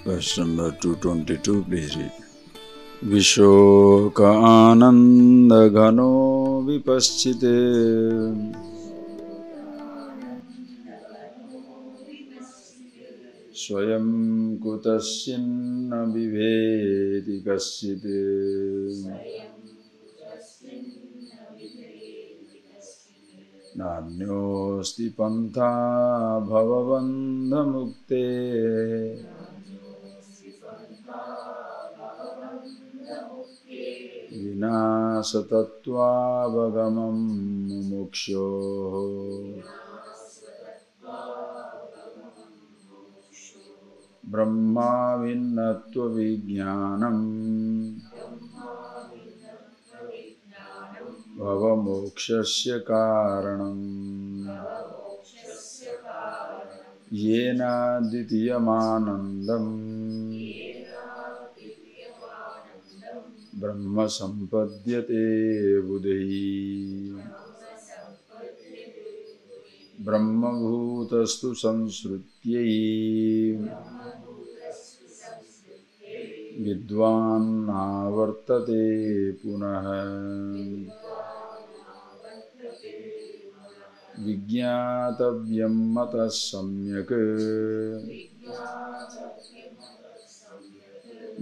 Verse number 222, please read. Vishoka ananda ghano vipaschite swayam kutasyanna viveti kasyite nanyosti pantha bhavavandha mukte vinasatattvaavagamam mumuksho brahma vinnatva vijnanam bhavamokshasya karanam yena ditiyamanandam brahma sampadyate buddhi brahma bhutastu samsrutyai vidvan avartate punah vijñātavyam matas samyak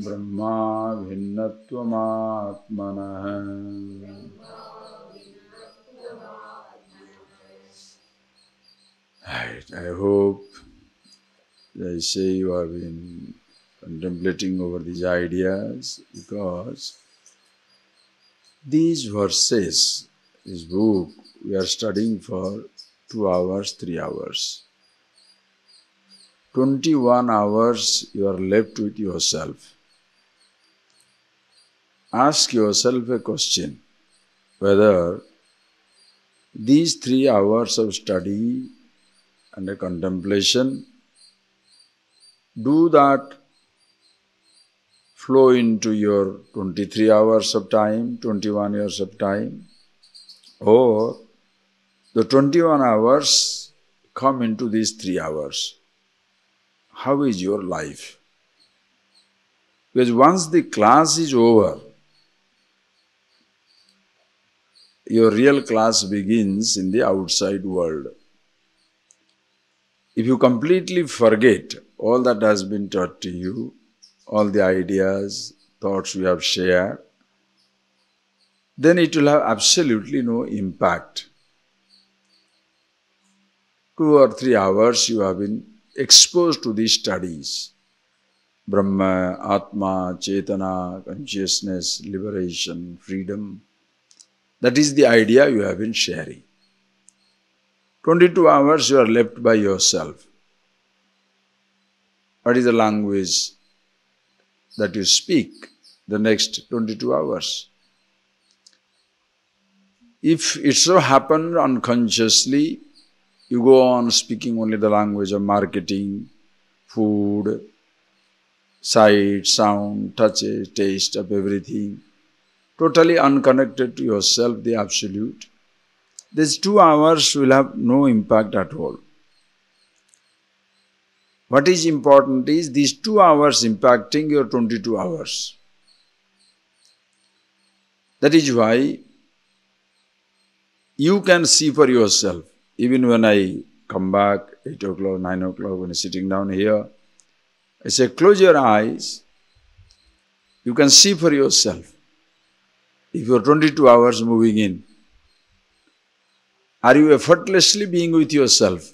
brahma bhinnatvam atmanah. Right. I hope, as I say, you have been contemplating over these ideas, because these verses, this book, we are studying for 2 hours, 3 hours. 21 hours you are left with yourself. Ask yourself a question, whether these 3 hours of study and a contemplation, do that flow into your 23 hours of time, 21 years of time, or the 21 hours come into these 3 hours. How is your life? Because once the class is over, your real class begins in the outside world. If you completely forget all that has been taught to you, all the ideas, thoughts we have shared, then it will have absolutely no impact. 2 or 3 hours you have been exposed to these studies. Brahma, Atma, Chetana, consciousness, liberation, freedom. That is the idea you have been sharing. 22 hours you are left by yourself. What is the language that you speak the next 22 hours? If it so happened unconsciously, you go on speaking only the language of marketing, food, sight, sound, touch, taste of everything, totally unconnected to yourself, the Absolute, these 2 hours will have no impact at all. What is important is these 2 hours impacting your 22 hours. That is why you can see for yourself. Even when I come back, 8 o'clock, 9 o'clock, when I'm sitting down here, I say, close your eyes. You can see for yourself. If you are 22 hours moving in, are you effortlessly being with yourself?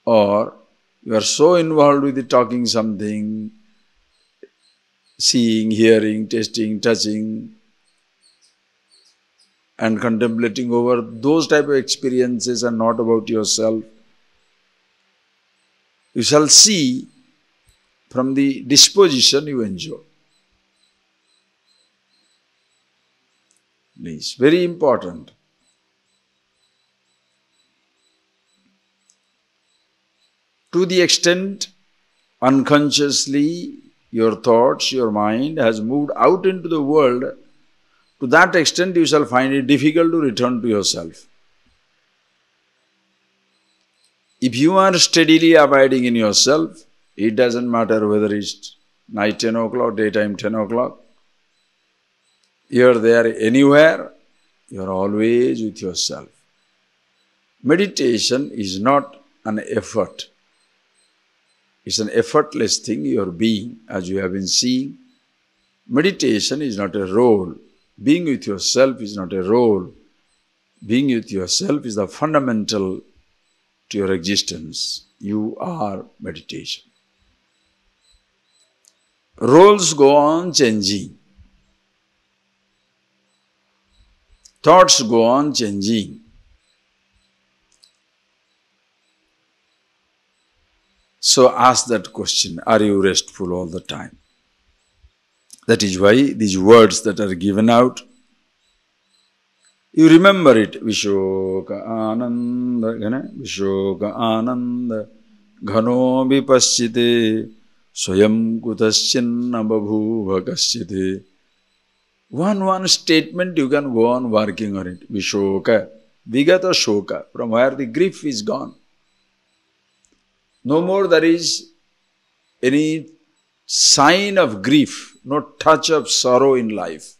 Or you are so involved with the talking something, seeing, hearing, tasting, touching, and contemplating over those type of experiences and not about yourself. You shall see from the disposition you enjoy. Please, very important. To the extent unconsciously your thoughts, your mind has moved out into the world, to that extent you shall find it difficult to return to yourself. If you are steadily abiding in yourself, It doesn't matter whether it's night 10 o'clock, daytime 10 o'clock. You're there anywhere, you're always with yourself. Meditation is not an effort. It's an effortless thing, your being, as you have been seeing. Meditation is not a role. Being with yourself is not a role. Being with yourself is the fundamental to your existence. You are meditation. Roles go on changing. Thoughts go on changing. So ask that question, are you restful all the time? That is why these words that are given out, you remember it. Vishoka Ananda, Vishoka Ananda, Ghano Vipaschite, Swayam Kutaschinna Babhuva Kaschite. One statement you can go on working on it. Vishoka, Vigata Shoka, from where the grief is gone. No more there is any sign of grief, no touch of sorrow in life.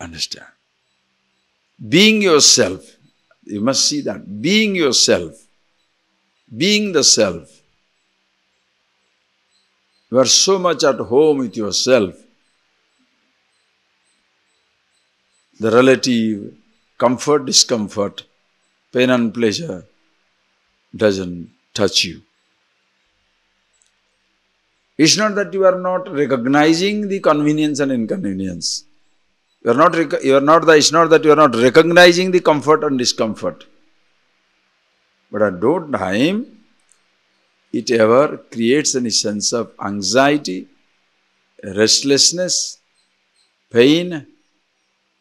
Understand? Being yourself, you must see that. Being yourself, being the self. You are so much at home with yourself. The relative comfort, discomfort, pain and pleasure doesn't touch you. It's not that you are not recognizing the convenience and inconvenience. It's not that you are not recognizing the comfort and discomfort. But at no time it ever creates any sense of anxiety, restlessness, pain,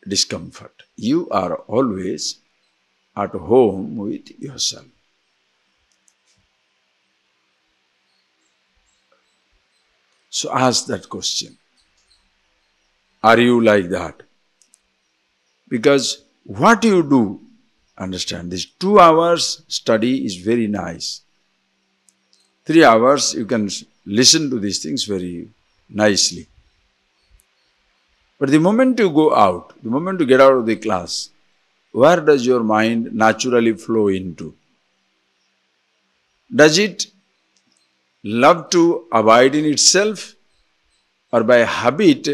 discomfort. You are always at home with yourself. So ask that question. Are you like that? Because what you do, understand, this 2 hours study is very nice. 3 hours you can listen to these things very nicely. But the moment you go out, the moment you get out of the class, where does your mind naturally flow into? Does it love to abide in itself, or by habit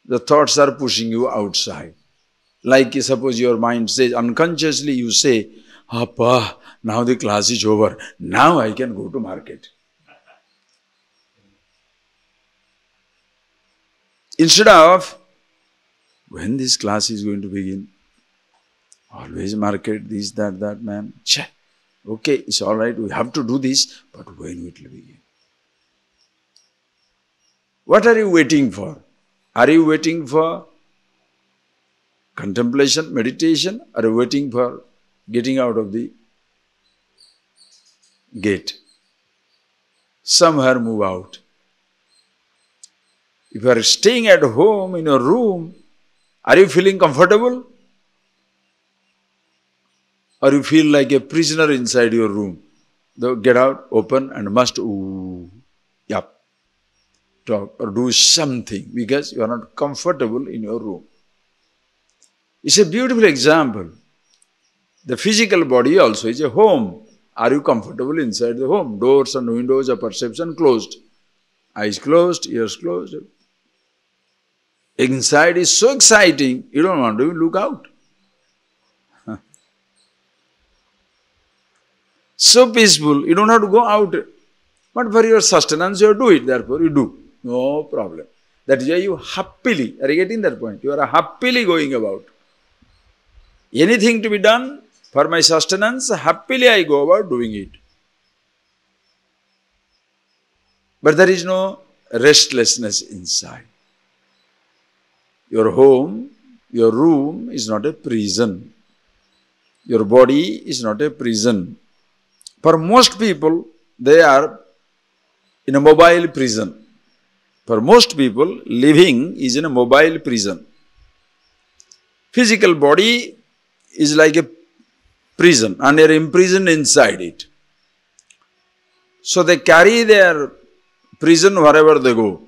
the thoughts are pushing you outside? Like suppose your mind says, unconsciously you say, Appa, now the class is over, now I can go to market. Instead of, when this class is going to begin? Always market, this, that, man. Cheh. Okay, it's all right, we have to do this, but when it will begin? What are you waiting for? Are you waiting for contemplation, meditation? Are you waiting for getting out of the gate? Somewhere move out. If you are staying at home in your room, are you feeling comfortable? Or you feel like a prisoner inside your room? Get out, open, and must talk or do something because you are not comfortable in your room. It's a beautiful example. The physical body also is a home. Are you comfortable inside the home? Doors and windows of perception closed. Eyes closed, ears closed. Inside is so exciting, you don't want to look out. So peaceful, you don't have to go out. But for your sustenance, you have to do it, therefore you do. No problem. That is why you happily, are you getting that point? You are happily going about. Anything to be done for my sustenance, happily I go about doing it. But there is no restlessness inside. Your home, your room is not a prison. Your body is not a prison. For most people, they are in a mobile prison. For most people, living is in a mobile prison. Physical body is like a prison and you are imprisoned inside it. So they carry their prison wherever they go.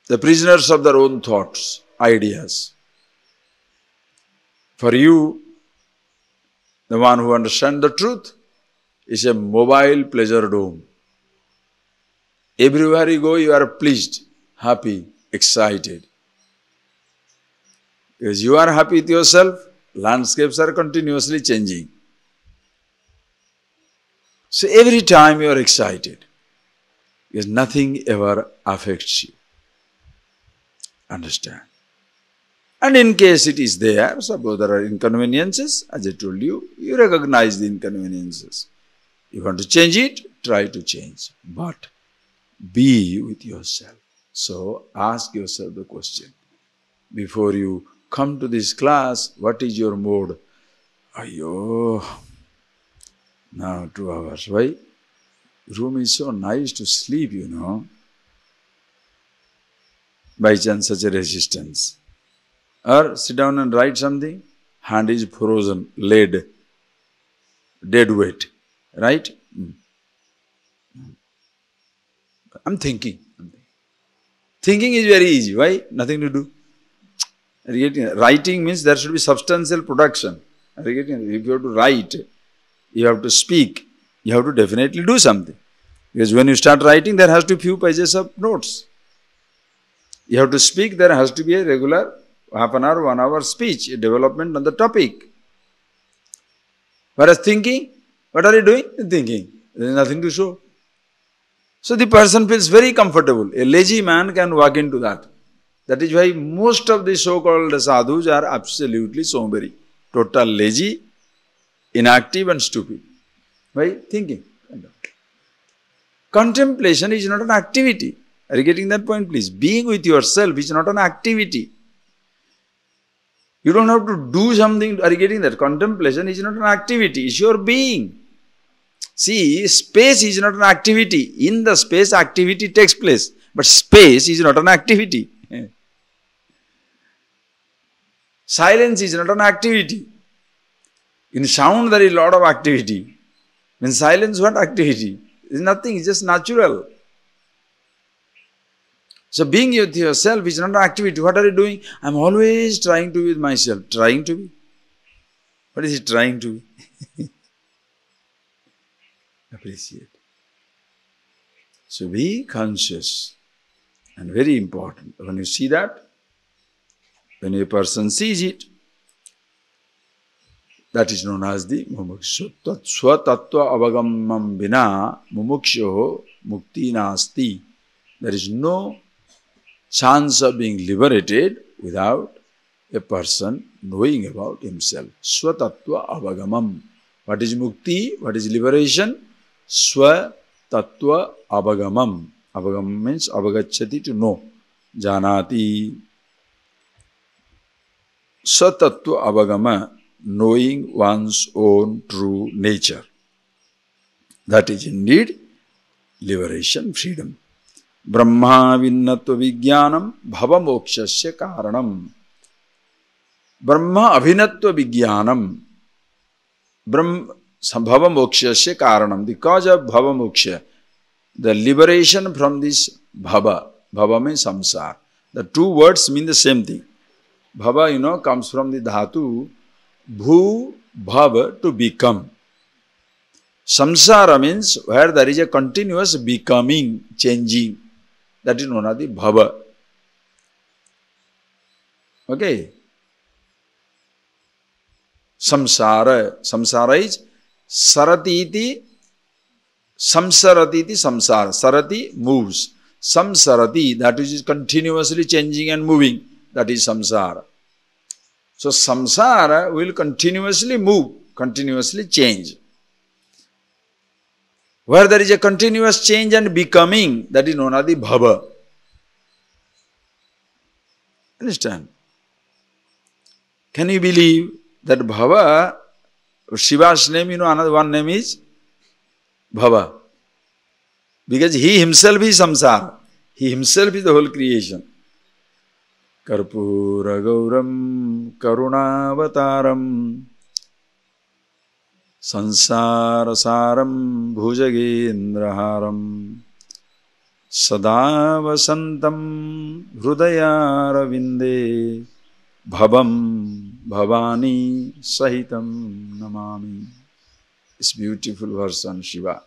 The prisoners of their own thoughts, ideas. For you, the one who understands the truth, is a mobile pleasure dome. Everywhere you go, you are pleased, happy, excited. Because you are happy with yourself, landscapes are continuously changing. So every time you are excited, because nothing ever affects you. Understand? And in case it is there, suppose there are inconveniences, as I told you, you recognize the inconveniences. You want to change it, try to change. But be with yourself. So ask yourself the question. Before you come to this class, what is your mode? Ayyo, now 2 hours. Why? Room is so nice to sleep, you know. By chance such a resistance. Or sit down and write something, hand is frozen, lead, dead weight. Right? I'm thinking. Thinking is very easy. Why? Nothing to do. Writing means there should be substantial production. If you have to write, you have to speak, you have to definitely do something. Because when you start writing, there has to be few pages of notes. You have to speak, there has to be a regular half an hour, 1 hour speech, a development on the topic. Whereas thinking, what are you doing? Thinking. There is nothing to show. So the person feels very comfortable. A lazy man can walk into that. That is why most of the so-called sadhus are absolutely somberi. Total lazy, inactive and stupid. Why? Thinking. Contemplation is not an activity. Are you getting that point, please? Being with yourself is not an activity. You don't have to do something. Are you getting that? Contemplation is not an activity. It's your being. See, space is not an activity. In the space, activity takes place. But space is not an activity. Silence is not an activity. In sound, there is a lot of activity. In silence, what activity? It's nothing. It's just natural. So being with yourself is not an activity. What are you doing? I'm always trying to be with myself. Trying to be? What is it trying to be? Appreciate. So be conscious. And very important. When you see that, when a person sees it, that is known as the mumukshu. Swatattva avagamam vina mumukshoho mukti nasti. There is no chance of being liberated without a person knowing about himself. Swatattva avagamam. What is mukti? What is liberation? Swatattva avagamam. Avagamam means avagacchati, to know. Janati. Swatattva avagama, knowing one's own true nature. That is indeed liberation, freedom. Brahma vinnatva vijnanam bhava mokshasya karanam. Brahma abhinatva vijnanam bhava mokshasya karanam. The cause of bhava moksha, the liberation from this bhava. Bhava means samsara. The two words mean the same thing. Bhava, comes from the dhatu bhu bhava, to become. Samsara means where there is a continuous becoming, changing. That is known as the bhava. Okay. Samsara. Samsara is saratiti, samsaratiti, samsara. Sarati moves. Samsarati, that which is continuously changing and moving. That is samsara. So samsara will continuously move, continuously change. Where there is a continuous change and becoming, that is known as the bhava. Understand? Can you believe that bhava, Shiva's name, another one name is bhava. Because he himself is samsara. He himself is the whole creation. Karpura Gauram Karunavataram Sansarasaram bhujagendraharam Sada vasantam hrudayaravinde Bhavam bhavani sahitam namami. It's beautiful verse on Shiva.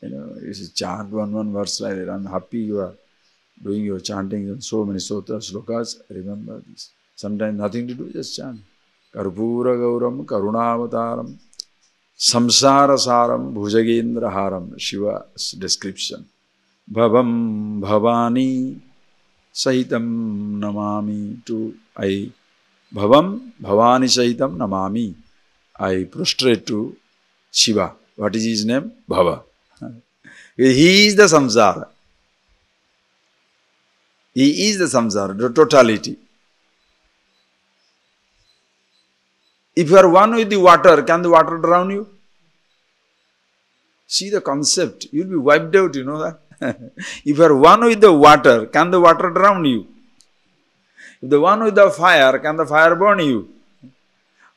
You should chant one verse like that. I'm happy you are doing your chanting in so many sutras, slokas. Remember this. Sometimes nothing to do, just chant. Karpura Gauram Karunavataram Samsara Saram Bhujagendra Haram. Shiva's description. Bhavam Bhavani Sahitam Namami. To I Bhavam Bhavani Sahitam Namami. I prostrate to Shiva. What is his name? Bhava. He is the samsara. He is the samsara, the totality. If you are one with the water, can the water drown you? See the concept. You will be wiped out, you know that. If you are one with the water, can the water drown you? If the one with the fire, can the fire burn you?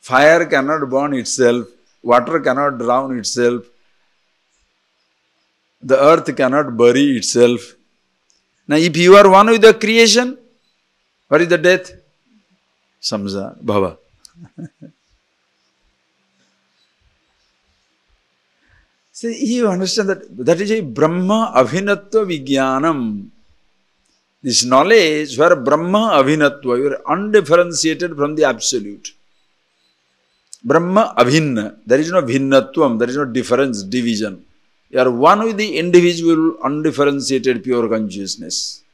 Fire cannot burn itself. Water cannot drown itself. The earth cannot bury itself. Now, if you are one with the creation, what is the death? Samsara, bhava. See, you understand that is a Brahma Abhinatva Vijnanam. This knowledge where Brahma Abhinatva, you are undifferentiated from the Absolute. Brahma Abhinna, there is no Bhinnatvam, there is no difference, division. You are one with the individual, undifferentiated, pure consciousness.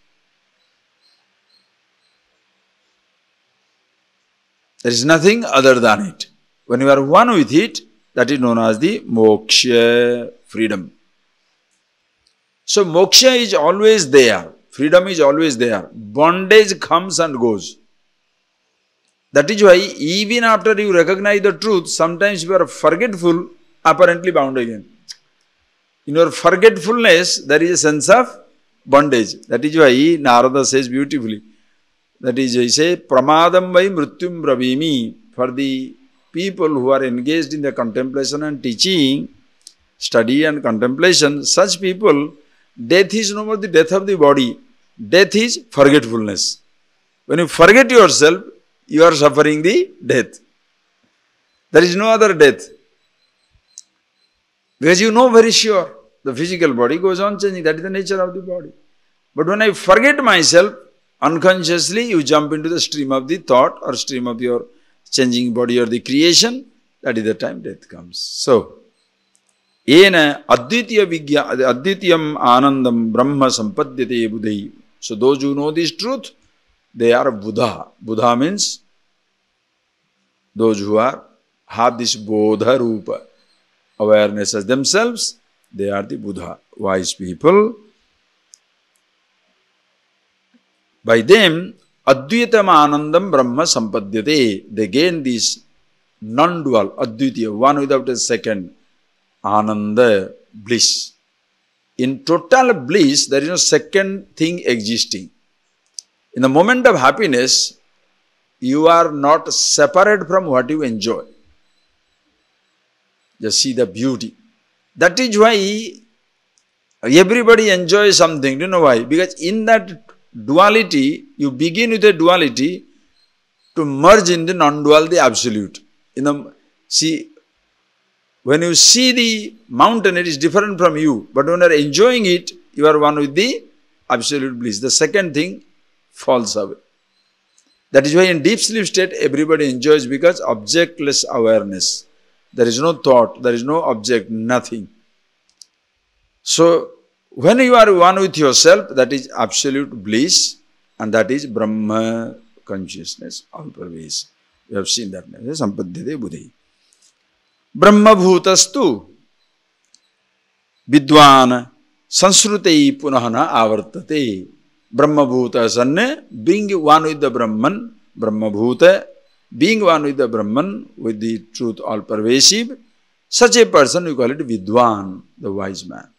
There is nothing other than it. When you are one with it, that is known as the moksha, freedom. So moksha is always there. Freedom is always there. Bondage comes and goes. That is why even after you recognize the truth, sometimes you are forgetful, apparently bound again. In your forgetfulness, there is a sense of bondage. That is why Narada says beautifully. That is, he says, Pramadam vai mrityum bravimi. For the people who are engaged in the contemplation and teaching, study and contemplation, such people, death is no more the death of the body. Death is forgetfulness. When you forget yourself, you are suffering the death. There is no other death. Because you know very sure, the physical body goes on changing. That is the nature of the body. But when I forget myself, unconsciously you jump into the stream of the thought or stream of your changing body or the creation. That is the time death comes. So, Ena Advitiyam Anandam Brahma Sampadyate Buddhai. So those who know this truth, they are Buddha. Buddha means those who have this Bodha Rupa, awareness as themselves, they are the Buddha, wise people. By them, Advaitam Anandam Brahma Sampadyate. They gain this non-dual, Advitiya, one without a second, Ananda, bliss. In total bliss, there is no second thing existing. In the moment of happiness, you are not separate from what you enjoy. Just see the beauty. That is why everybody enjoys something. Do you know why? Because in that duality, you begin with a duality to merge in the non-dual, the absolute. When you see the mountain, it is different from you. But when you are enjoying it, you are one with the absolute bliss. The second thing falls away. That is why in deep sleep state, everybody enjoys, because objectless awareness. There is no thought, there is no object, nothing. So, when you are one with yourself, that is absolute bliss, and that is Brahma consciousness, all pervasive. We have seen that. Sampadyate buddhi. Brahma bhutastu vidwan sansrutei punahana avartate. Brahma bhuta sanne, being one with the Brahman, Brahma bhuta, being one with the Brahman, with the truth all pervasive, such a person we call it vidwan, the wise man.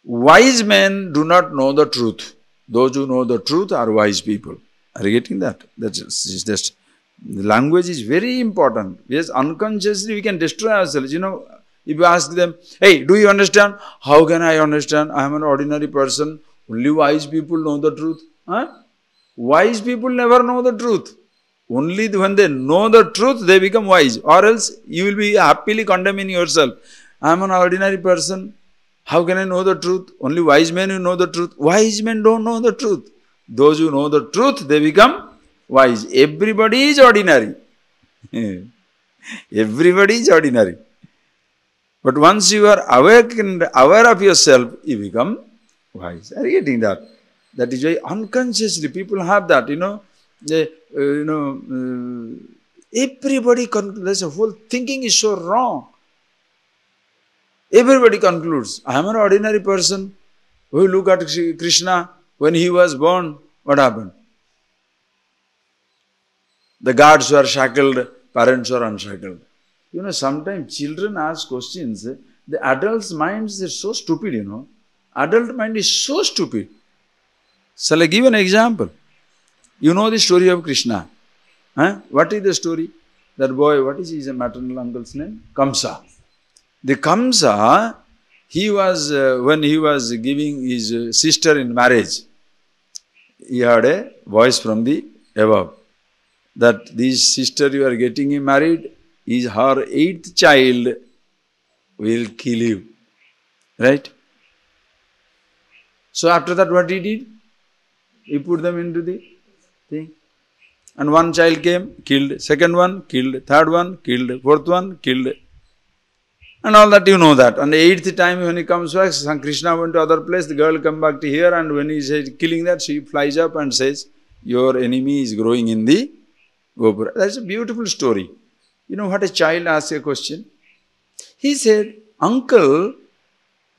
Wise men do not know the truth. Those who know the truth are wise people. Are you getting that? That's just The language is very important. Yes, unconsciously we can destroy ourselves. If you ask them, hey, do you understand? How can I understand? I am an ordinary person. Only wise people know the truth. Huh? Wise people never know the truth. Only when they know the truth, they become wise. Or else you will be happily condemning yourself. I am an ordinary person. How can I know the truth? Only wise men who know the truth. Wise men don't know the truth. Those who know the truth, they become wise. Everybody is ordinary. Everybody is ordinary. But once you are awakened, aware of yourself, you become wise. Are you getting that? That is why unconsciously people have that, everybody concludes, the whole thinking is so wrong. Everybody concludes, I am an ordinary person. We look at Krishna, when he was born, what happened? The guards were shackled, parents were unshackled. Sometimes children ask questions, the adult's minds are so stupid, Adult mind is so stupid. Shall I give an example? You know the story of Krishna. What is the story? That boy, what is his maternal uncle's name? Kamsa. The Kamsa, he was, when he was giving his sister in marriage, he had a voice from the above that this sister you are getting him married is her 8th child will kill you. Right? So after that what he did? He put them into the thing. And one child came, killed. Second one, killed. Third one, killed. Fourth one, killed. And all that you know that. And the 8th time when he comes back, Krishna went to other place, the girl come back to here, and when he says killing that, she flies up and says, your enemy is growing in the Gopura. That's a beautiful story. You know what a child asks a question? He said, uncle,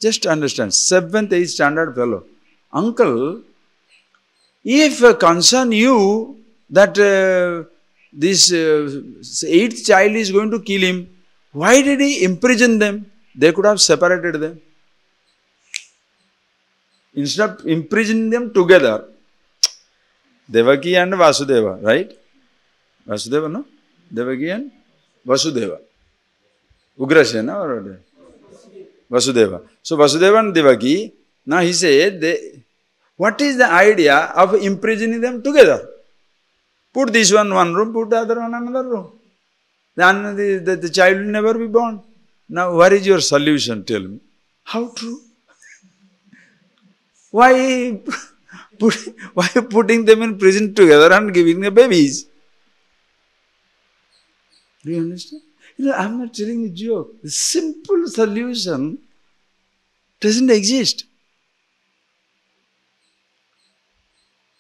just understand, 7th, 8th standard fellow. Uncle, if Kansa knew that this 8th child is going to kill him, why did he imprison them? They could have separated them. Instead of imprisoning them together, Devaki and Vasudeva, right? Vasudeva, no? Devaki and Vasudeva. Ugrasena or Vasudeva. So Vasudeva and Devaki, now he said, what is the idea of imprisoning them together? Put this one room, put the other one another room. Then the child will never be born. Now, what is your solution? Tell me. How true? Why putting them in prison together and giving them babies? Do you understand? I am not telling a joke. The simple solution doesn't exist.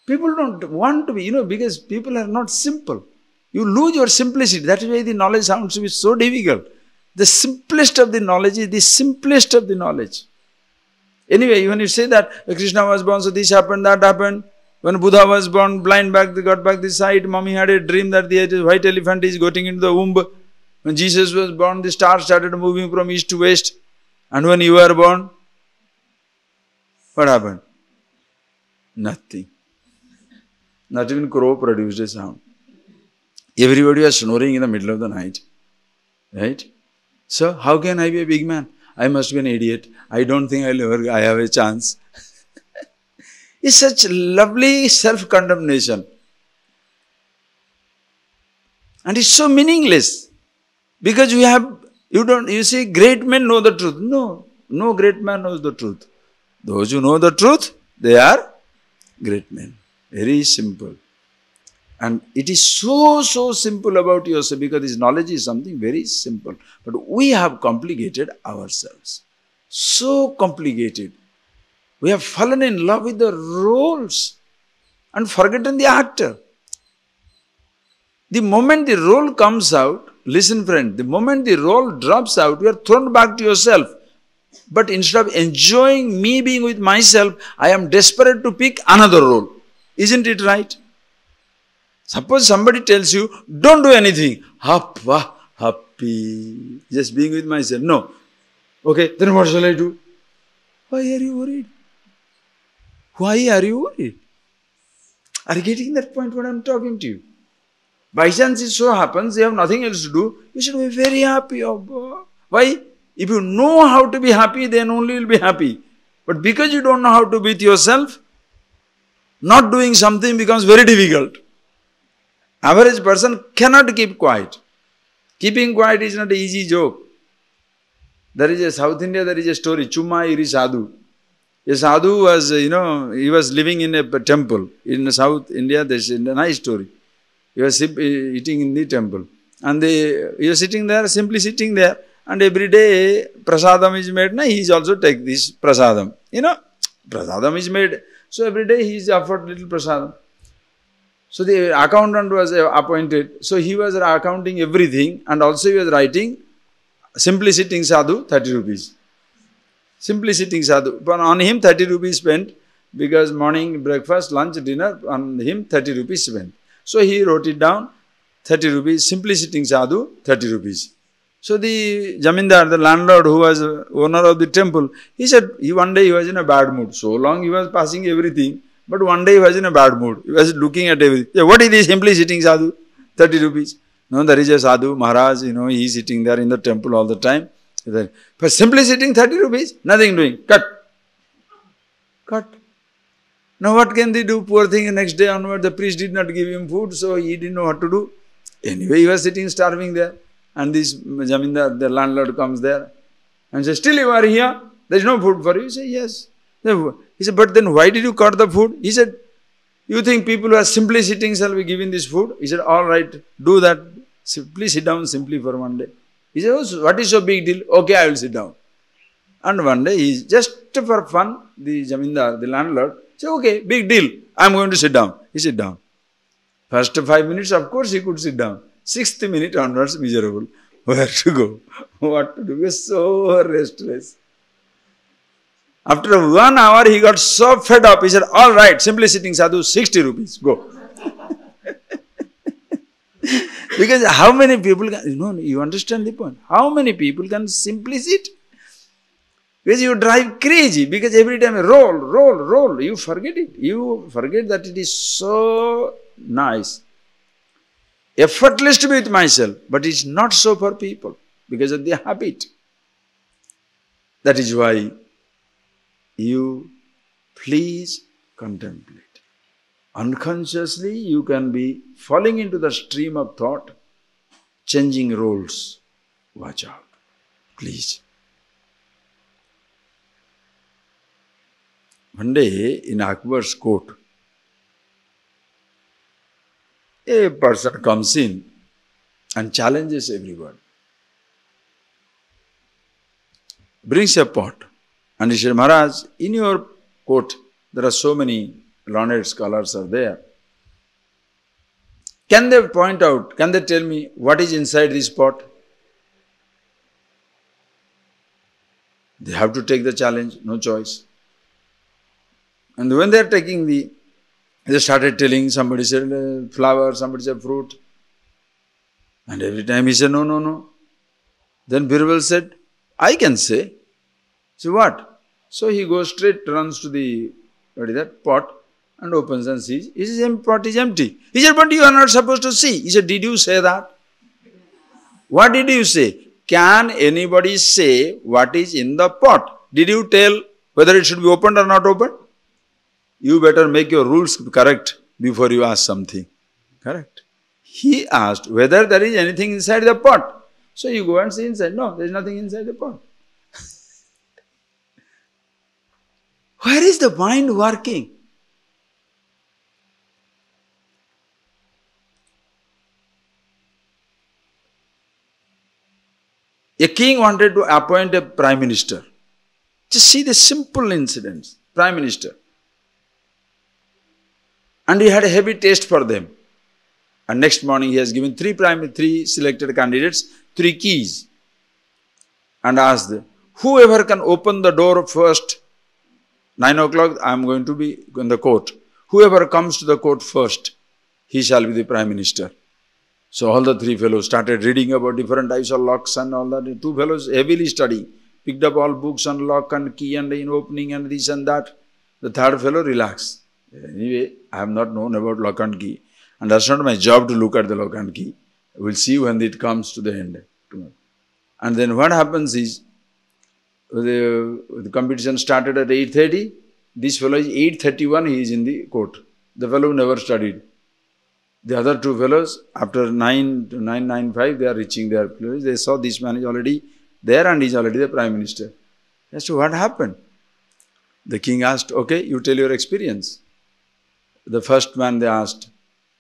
People don't want to be, because people are not simple. You lose your simplicity. That is why the knowledge sounds to be so difficult. The simplest of the knowledge is the simplest of the knowledge. Anyway, when you say that Krishna was born, so this happened, that happened. When Buddha was born, blind back, they got back the sight. Mommy had a dream that the white elephant is going into the womb. When Jesus was born, the stars started moving from east to west. And when you were born, what happened? Nothing. Not even crow produced a sound. Everybody was snoring in the middle of the night. Right? So, how can I be a big man? I must be an idiot. I don't think I have a chance. It's such lovely self-condemnation. And it's so meaningless. Because you see, great men know the truth. No great man knows the truth. Those who know the truth, they are great men. Very simple. And it is so simple about yourself because this knowledge is something very simple. But we have complicated ourselves. So complicated. We have fallen in love with the roles and forgotten the actor. The moment the role comes out, listen friend, the moment the role drops out, you are thrown back to yourself. But instead of enjoying me being with myself, I am desperate to pick another role. Isn't it right? Suppose somebody tells you, don't do anything. Happy. Just being with myself. No. Okay, then what shall I do? Why are you worried? Why are you worried? Are you getting that point when I am talking to you? By chance it so happens, you have nothing else to do, you should be very happy. Why? If you know how to be happy, then only you will be happy. But because you don't know how to be with yourself, not doing something becomes very difficult. Average person cannot keep quiet. Keeping quiet is not an easy joke. There is a South India, there is a story, Chumma Iri Sadhu. A sadhu was, he was living in a temple. In South India, there is a nice story. He was eating in the temple. And he was sitting there, simply sitting there. And every day, prasadam is made. He is also take this prasadam. Prasadam is made. So every day he is offered little prasadam. So the accountant was appointed. So he was accounting everything. And also he was writing, simply sitting sadhu, 30 rupees. Simply sitting sadhu. But on him, 30 rupees spent. Because morning, breakfast, lunch, dinner, on him, 30 rupees spent. So he wrote it down, 30 rupees, simply sitting sadhu, 30 rupees. So the Jamindar, the landlord who was owner of the temple, he said, one day he was in a bad mood. So long he was passing everything, but one day he was in a bad mood. He was looking at everything. Yeah, what is this simply sitting sadhu? 30 rupees. No, there is a sadhu, Maharaj, he is sitting there in the temple all the time. But simply sitting 30 rupees, nothing doing. Cut. Now what can they do? Poor thing, the next day onward, the priest did not give him food, so he didn't know what to do. Anyway, he was sitting starving there. And this Jamindar, the landlord, comes there and says, still you are here? There is no food for you? He said, yes. He said, but then why did you cut the food? He said, you think people who are simply sitting shall be given this food? He said, all right, do that. Please sit down simply for one day. He said, oh, what is so big deal? Okay, I will sit down. And one day, he just for fun, the Jamindar, the landlord, said, okay, big deal. I am going to sit down. He sit down. First 5 minutes, of course, he could sit down. 6th minute onwards, miserable. Where to go? What to do? He was so restless. After 1 hour, he got so fed up. He said, all right, simply sitting sadhu, 60 rupees. Go. Because how many people can, you understand the point? How many people can simply sit? Because you drive crazy, because every time roll, you forget it. You forget that it is so nice. Effortless to be with myself, but it's not so for people, because of the habit. That is why you please contemplate. Unconsciously, you can be falling into the stream of thought, changing roles. Watch out, please. One day in Akbar's court, a person comes in and challenges everyone. Brings a pot and he said, Maharaj, in your court, there are so many learned scholars are there. Can they point out, can they tell me what is inside this pot? They have to take the challenge, no choice. And when they are taking they started telling, somebody said flower, somebody said fruit. And every time he said, no. Then Birbal said, I can say. So what? So he goes straight, runs to the, pot and opens and sees. His pot is empty. He said, but you are not supposed to see. He said, did you say that? What did you say? Can anybody say what is in the pot? Did you tell whether it should be opened or not opened? You better make your rules correct before you ask something. Correct. He asked whether there is anything inside the pot. So you go and see inside. No, there is nothing inside the pot. Where is the mind working? A king wanted to appoint a prime minister. Just see the simple incidents. Prime minister. And he had a heavy taste for them. And next morning he has given three selected candidates 3 keys. And asked, whoever can open the door first, 9 o'clock I am going to be in the court. Whoever comes to the court first, he shall be the prime minister. So all the 3 fellows started reading about different types of locks and all that. 2 fellows heavily studying, picked up all books on lock and key and in opening and this and that. The 3rd fellow relaxed. Anyway, I have not known about lock and key. And that's not my job to look at the lock and key. We'll see when it comes to the end. And then what happens is, the competition started at 8:30. This fellow is 8:31, he is in the court. The fellow never studied. The other two fellows, after 9 to 9:95, they are reaching their place. They saw this man is already there and he is already the Prime Minister. As to what happened? The king asked, okay, you tell your experience. The first man they asked,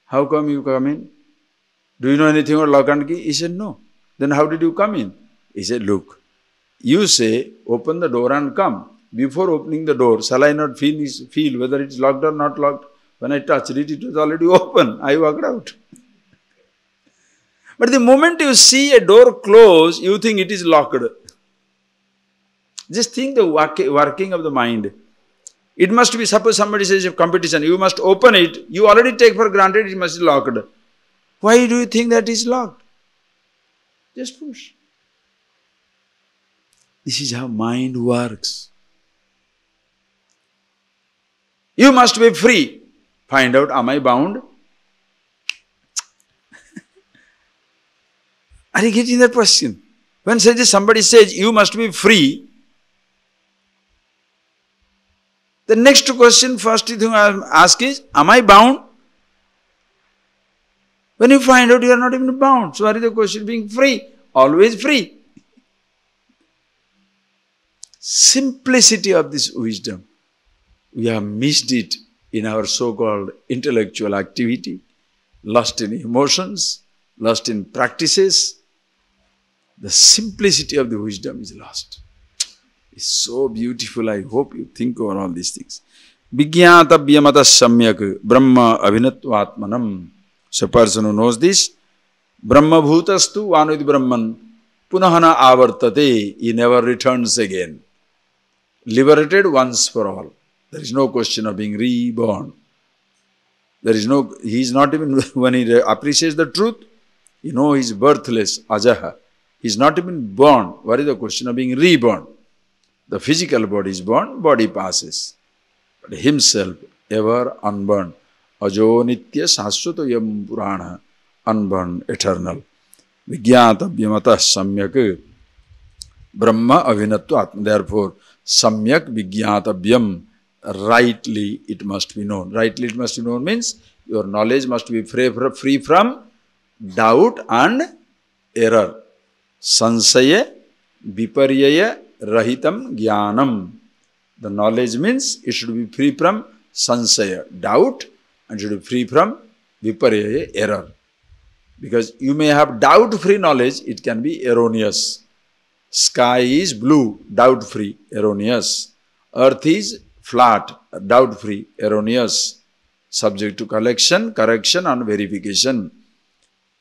how come you come in? Do you know anything about lock and key? He said, no. Then how did you come in? He said, look, you say, open the door and come. Before opening the door, shall I not feel whether it's locked or not locked? When I touched it, it was already open. I walked out. But the moment you see a door close, you think it is locked. Just think the working of the mind. It must be, suppose somebody says a competition, you must open it. You already take for granted it must be locked. Why do you think that is locked? Just push. This is how mind works. You must be free. Find out, am I bound? Are you getting that question? When somebody says, you must be free, the next question, first thing I ask is, am I bound? When you find out you are not even bound, so what is the question being free? Always free. Simplicity of this wisdom. We have missed it in our so-called intellectual activity, lost in emotions, lost in practices. The simplicity of the wisdom is lost. It's so beautiful. I hope you think over all these things. Vijñātavyamata samyak brahma abhinatvatmanam. So a person who knows this, brahma bhutastu vanudhi brahman punahana avartate. He never returns again. Liberated once for all. There is no question of being reborn. There is no, he is not even, when he appreciates the truth, he knows he is birthless, ajaha. He is not even born. What is the question of being reborn? The physical body is born, body passes. But himself, ever unborn. Ajo nitya saswata yam purana, unborn, eternal. Vijñātavyamata samyak brahma abhinatva. Therefore, samyak vijñātavyam. Rightly it must be known. Rightly it must be known means your knowledge must be free from doubt and error. Sansaya viparyaya rahitam jnanam. The knowledge means it should be free from sansaya, doubt, and should be free from viparyaya, error. Because you may have doubt-free knowledge, it can be erroneous. Sky is blue, doubt-free, erroneous. Earth is flat, doubt-free, erroneous, subject to correction and verification.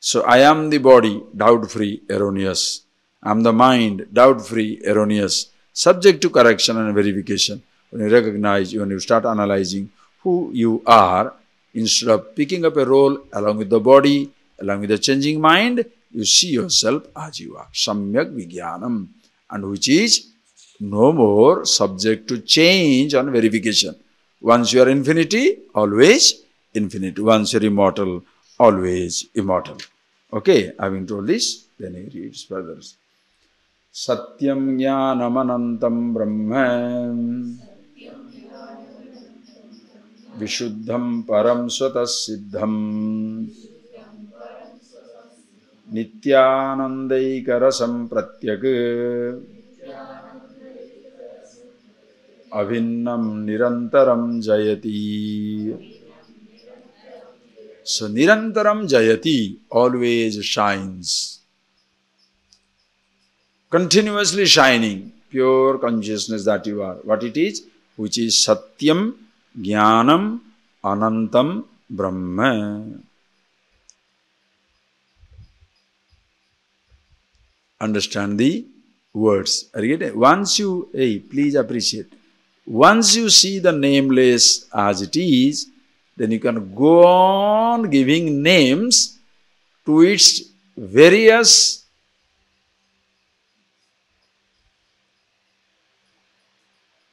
So, I am the body, doubt-free, erroneous. I am the mind, doubt-free, erroneous, subject to correction and verification. When you recognize, when you start analyzing who you are, instead of picking up a role along with the body, along with the changing mind, you see yourself as you are, samyak vijnanam, and which is no more subject to change and verification. Once you are infinity, always infinite. Once you are immortal, always immortal. Okay, having told this, then he reads further. Satyam jnanam anantam brahma vishuddham param swatas siddham nityanandayikarasam pratyak avinnam nirantaram jayati. So nirantaram jayati, always shines. Continuously shining, pure consciousness that you are. What it is? Which is Satyam, Jnanam, Anantam, Brahma. Understand the words. Are you getting it? Once you, please appreciate. Once you see the nameless as it is, then you can go on giving names to its various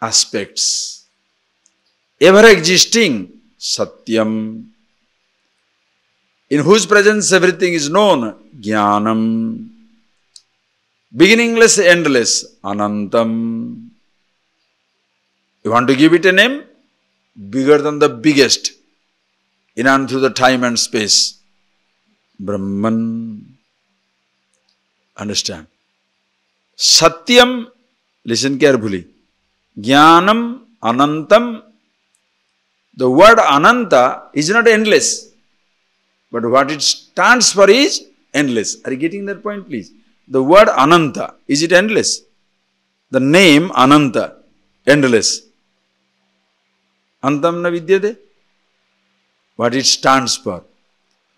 aspects. Ever existing, Satyam. in whose presence everything is known, Jnanam. Beginningless, endless, Anantam. You want to give it a name? Bigger than the biggest, in and through the time and space. Brahman. Understand? Satyam, listen carefully. Jnanam, Anantam. The word Ananta is not endless, but what it stands for is endless. Are you getting that point, please? The word Ananta, is it endless? The name Ananta, endless. Antam na vidyate. What it stands for.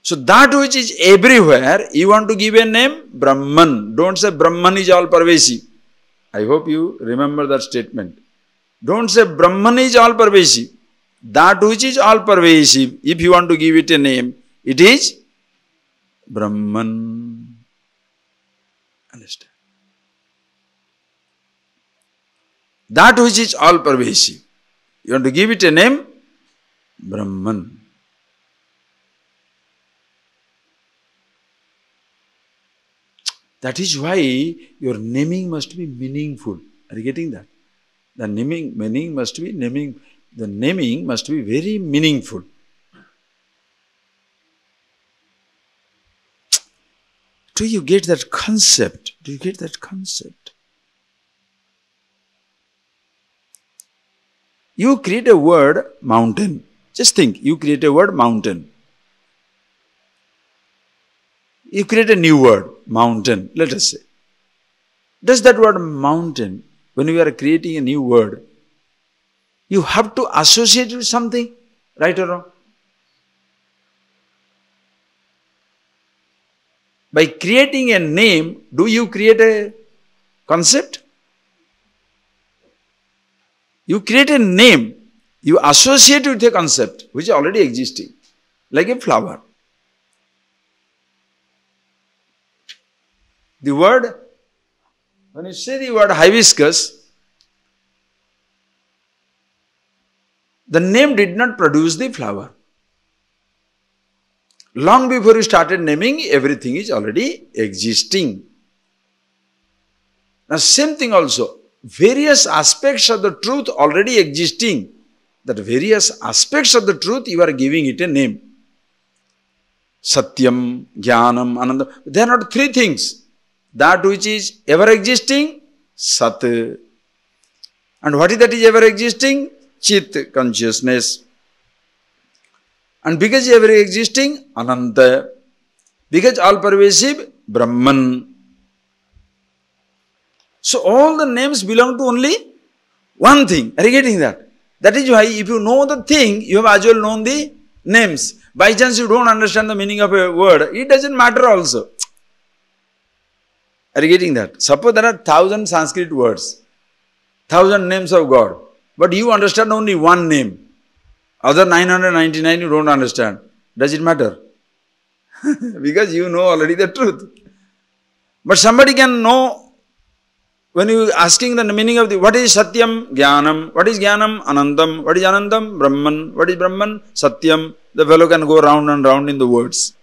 So that which is everywhere, you want to give a name? Brahman. Don't say Brahman is all pervasive. I hope you remember that statement. Don't say Brahman is all pervasive. That which is all pervasive, if you want to give it a name, it is Brahman. Understand? That which is all pervasive, you want to give it a name? Brahman. That is why your naming must be meaningful. Are you getting that? The naming must be very meaningful. Do you get that concept? Do you get that concept? You create a word mountain. Just think, you create a word mountain. You create a new word, mountain, let us say. Does that word mountain, when you are creating a new word, you have to associate it with something, right or wrong? By creating a name, do you create a concept? You create a name, you associate with a concept which is already existing, like a flower. The word, when you say the word hibiscus, the name did not produce the flower. Long before you started naming, everything is already existing. Now same thing also, various aspects of the truth already existing. That various aspects of the truth, you are giving it a name. Satyam, Jnanam, Anandam. They are not three things. That which is ever existing, Sat. And what is that is ever existing? Chit, consciousness. And because ever existing, Ananta. Because all pervasive, Brahman. So all the names belong to only one thing. Are you getting that? That is why if you know the thing, you have as well known the names. By chance you don't understand the meaning of a word, it doesn't matter also. Are you getting that? Suppose there are 1,000 Sanskrit words, 1,000 names of God, but you understand only one name. Other 999 you don't understand. Does it matter? Because you know already the truth. But somebody can know, when you are asking the meaning of the, what is Satyam? Jnanam. What is Jnanam? Anantam. What is Anantam? Brahman. What is Brahman? Satyam. The fellow can go round and round in the words.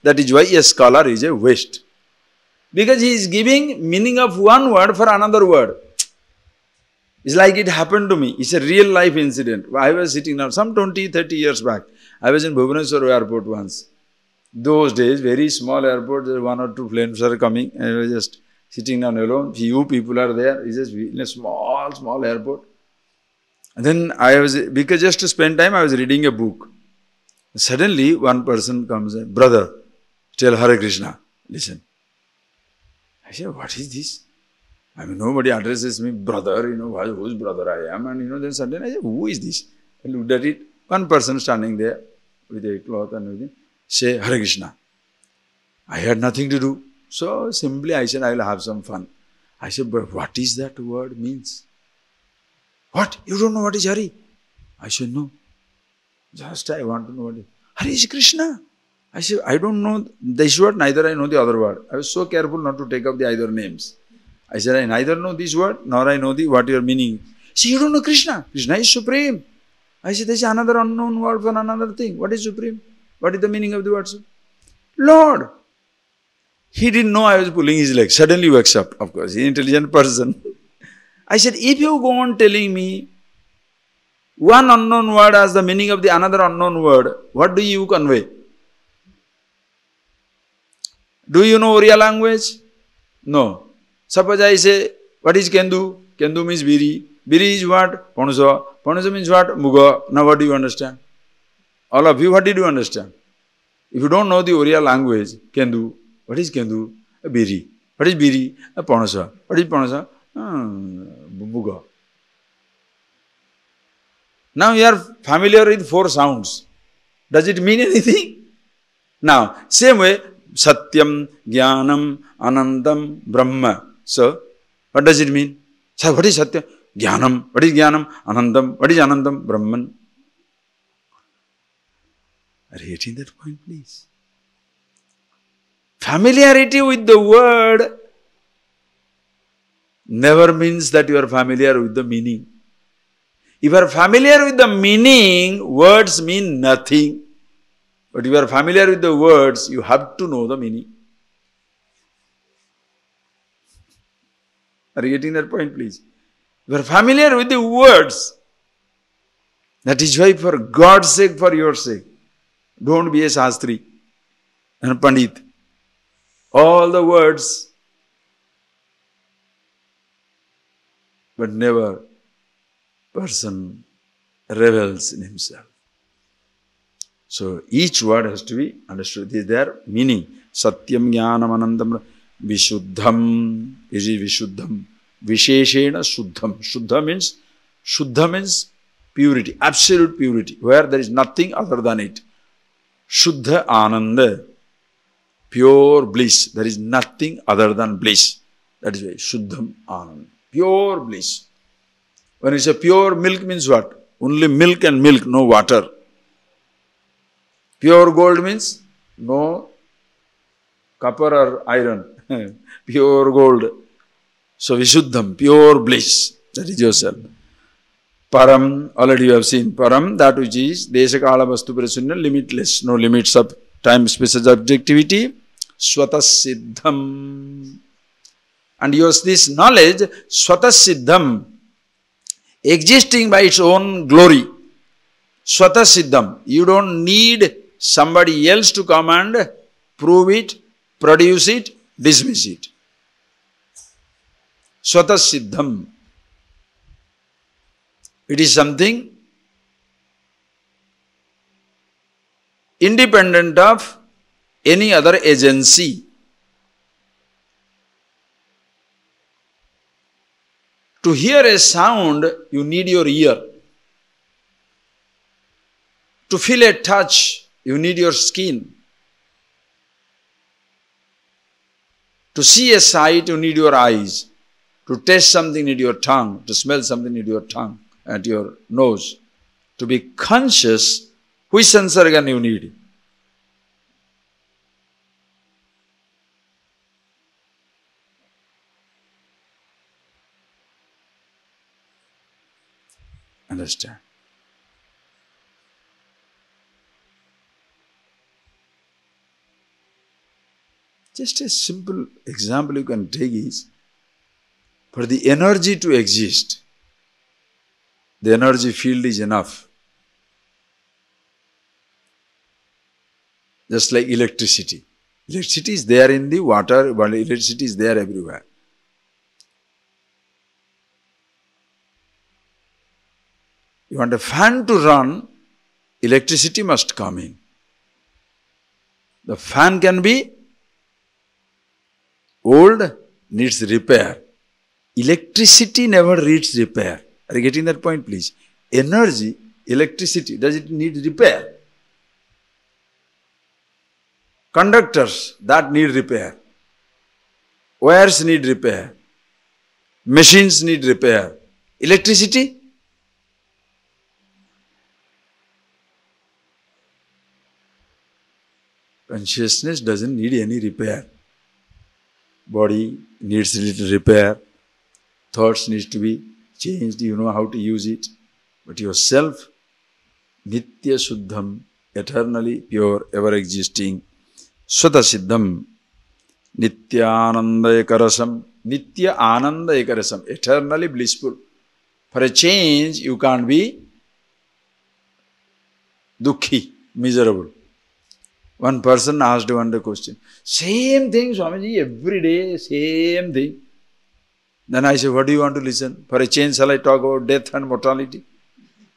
That is why a scholar is a waste. Because he is giving meaning of one word for another word. It's like it happened to me. It's a real life incident. I was sitting now, some 20, 30 years back. I was in Bhubaneswar airport once. Those days, very small airport, there 1 or 2 planes are coming. And I was just sitting down alone. Few people are there. It's just in a small airport. And then because just to spend time, I was reading a book. Suddenly, one person comes and, brother, tell Hare Krishna. Listen. I said, what is this? I mean, nobody addresses me, brother, whose brother I am. And, then suddenly I said, who is this? I looked at it. One person standing there with a cloth and everything. Say, Hare Krishna. I had nothing to do. So, simply I said, I will have some fun. I said, but what is that word means? What? You don't know what is Hari? I said, no. Just I want to know what is. Hari is Krishna. I said, I don't know this word, neither I know the other word. I was so careful not to take up the either names. I said, I neither know this word, nor I know what your meaning. See, you don't know Krishna. Krishna is supreme. I said, there is another unknown word for another thing. What is supreme? What is the meaning of the word? Lord. He didn't know I was pulling his leg. Suddenly wakes up, of course, he's an intelligent person. I said, if you go on telling me one unknown word as the meaning of the another unknown word, what do you convey? Do you know Oriya language? No. Suppose I say, what is Kendu? Kendu means biri. Biri is what? Ponusa. Ponusa means what? Muga. Now what do you understand? All of you, what did you understand? If you don't know the Oriya language, Kendu, what is Kendu? A biri. What is biri? A ponusa. What is ponusa? Muga. Now you are familiar with 4 sounds. Does it mean anything? Now, same way, Satyam, Jnanam, Anandam, Brahma. So, what does it mean? So, what is Satyam? Jnanam. What is Jnanam? Anandam. What is Anandam? Brahman. Are you getting that point, please? Familiarity with the word never means that you are familiar with the meaning. If you are familiar with the meaning, words mean nothing. But if you are familiar with the words, you have to know the meaning. Are you getting that point, please? You are familiar with the words. That is why, for God's sake, for your sake, don't be a Shastri and a Pandit. All the words, but never person revels in himself. So each word has to be understood. This is their meaning. Satyam Jnanam Anandam Vishuddham. Is Vishuddham. Visheshena Shuddham. Shuddha means purity, absolute purity, where there is nothing other than it. Shuddha Ananda, pure bliss. There is nothing other than bliss. That is why Shuddham Ananda, pure bliss. When you say pure milk means what? Only milk and milk, no water. Pure gold means no copper or iron. Pure gold. So Vishuddham, pure bliss. That is yourself. Param, already you have seen. Param, that which is Desakala Vastu Prasunya, limitless. No limits of time, space, objectivity. Swatasiddham. And use this knowledge, Swatasiddham, existing by its own glory. Swatasiddham. You don't need somebody else to come and prove it, produce it, dismiss it. Swatasiddham. It is something independent of any other agency. To hear a sound, you need your ear. To feel a touch, you need your skin. To see a sight, you need your eyes. To taste something, you need your tongue. To smell something, you need your tongue and your nose. To be conscious, which sense organ you need? Understand? Just a simple example you can take is, for the energy to exist, the energy field is enough. Just like electricity. Electricity is there in the water, but electricity is there everywhere. You want a fan to run, electricity must come in. The fan can be old, needs repair. Electricity never needs repair. Are you getting that point, please? Energy, electricity, does it need repair? Conductors, that need repair. Wires need repair. Machines need repair. Electricity? Consciousness doesn't need any repair. Body needs a little repair. Thoughts need to be changed. You know how to use it. But yourself, Nitya Shuddham, eternally pure, ever existing, Swata Siddham, Nityananda Ekarasam, Nitya Ananda Ekarasam, eternally blissful. For a change, you can't be dukhi, miserable. One person asked one question. Same thing, Swamiji, every day, same thing. Then I said, what do you want to listen? For a change, shall I talk about death and mortality?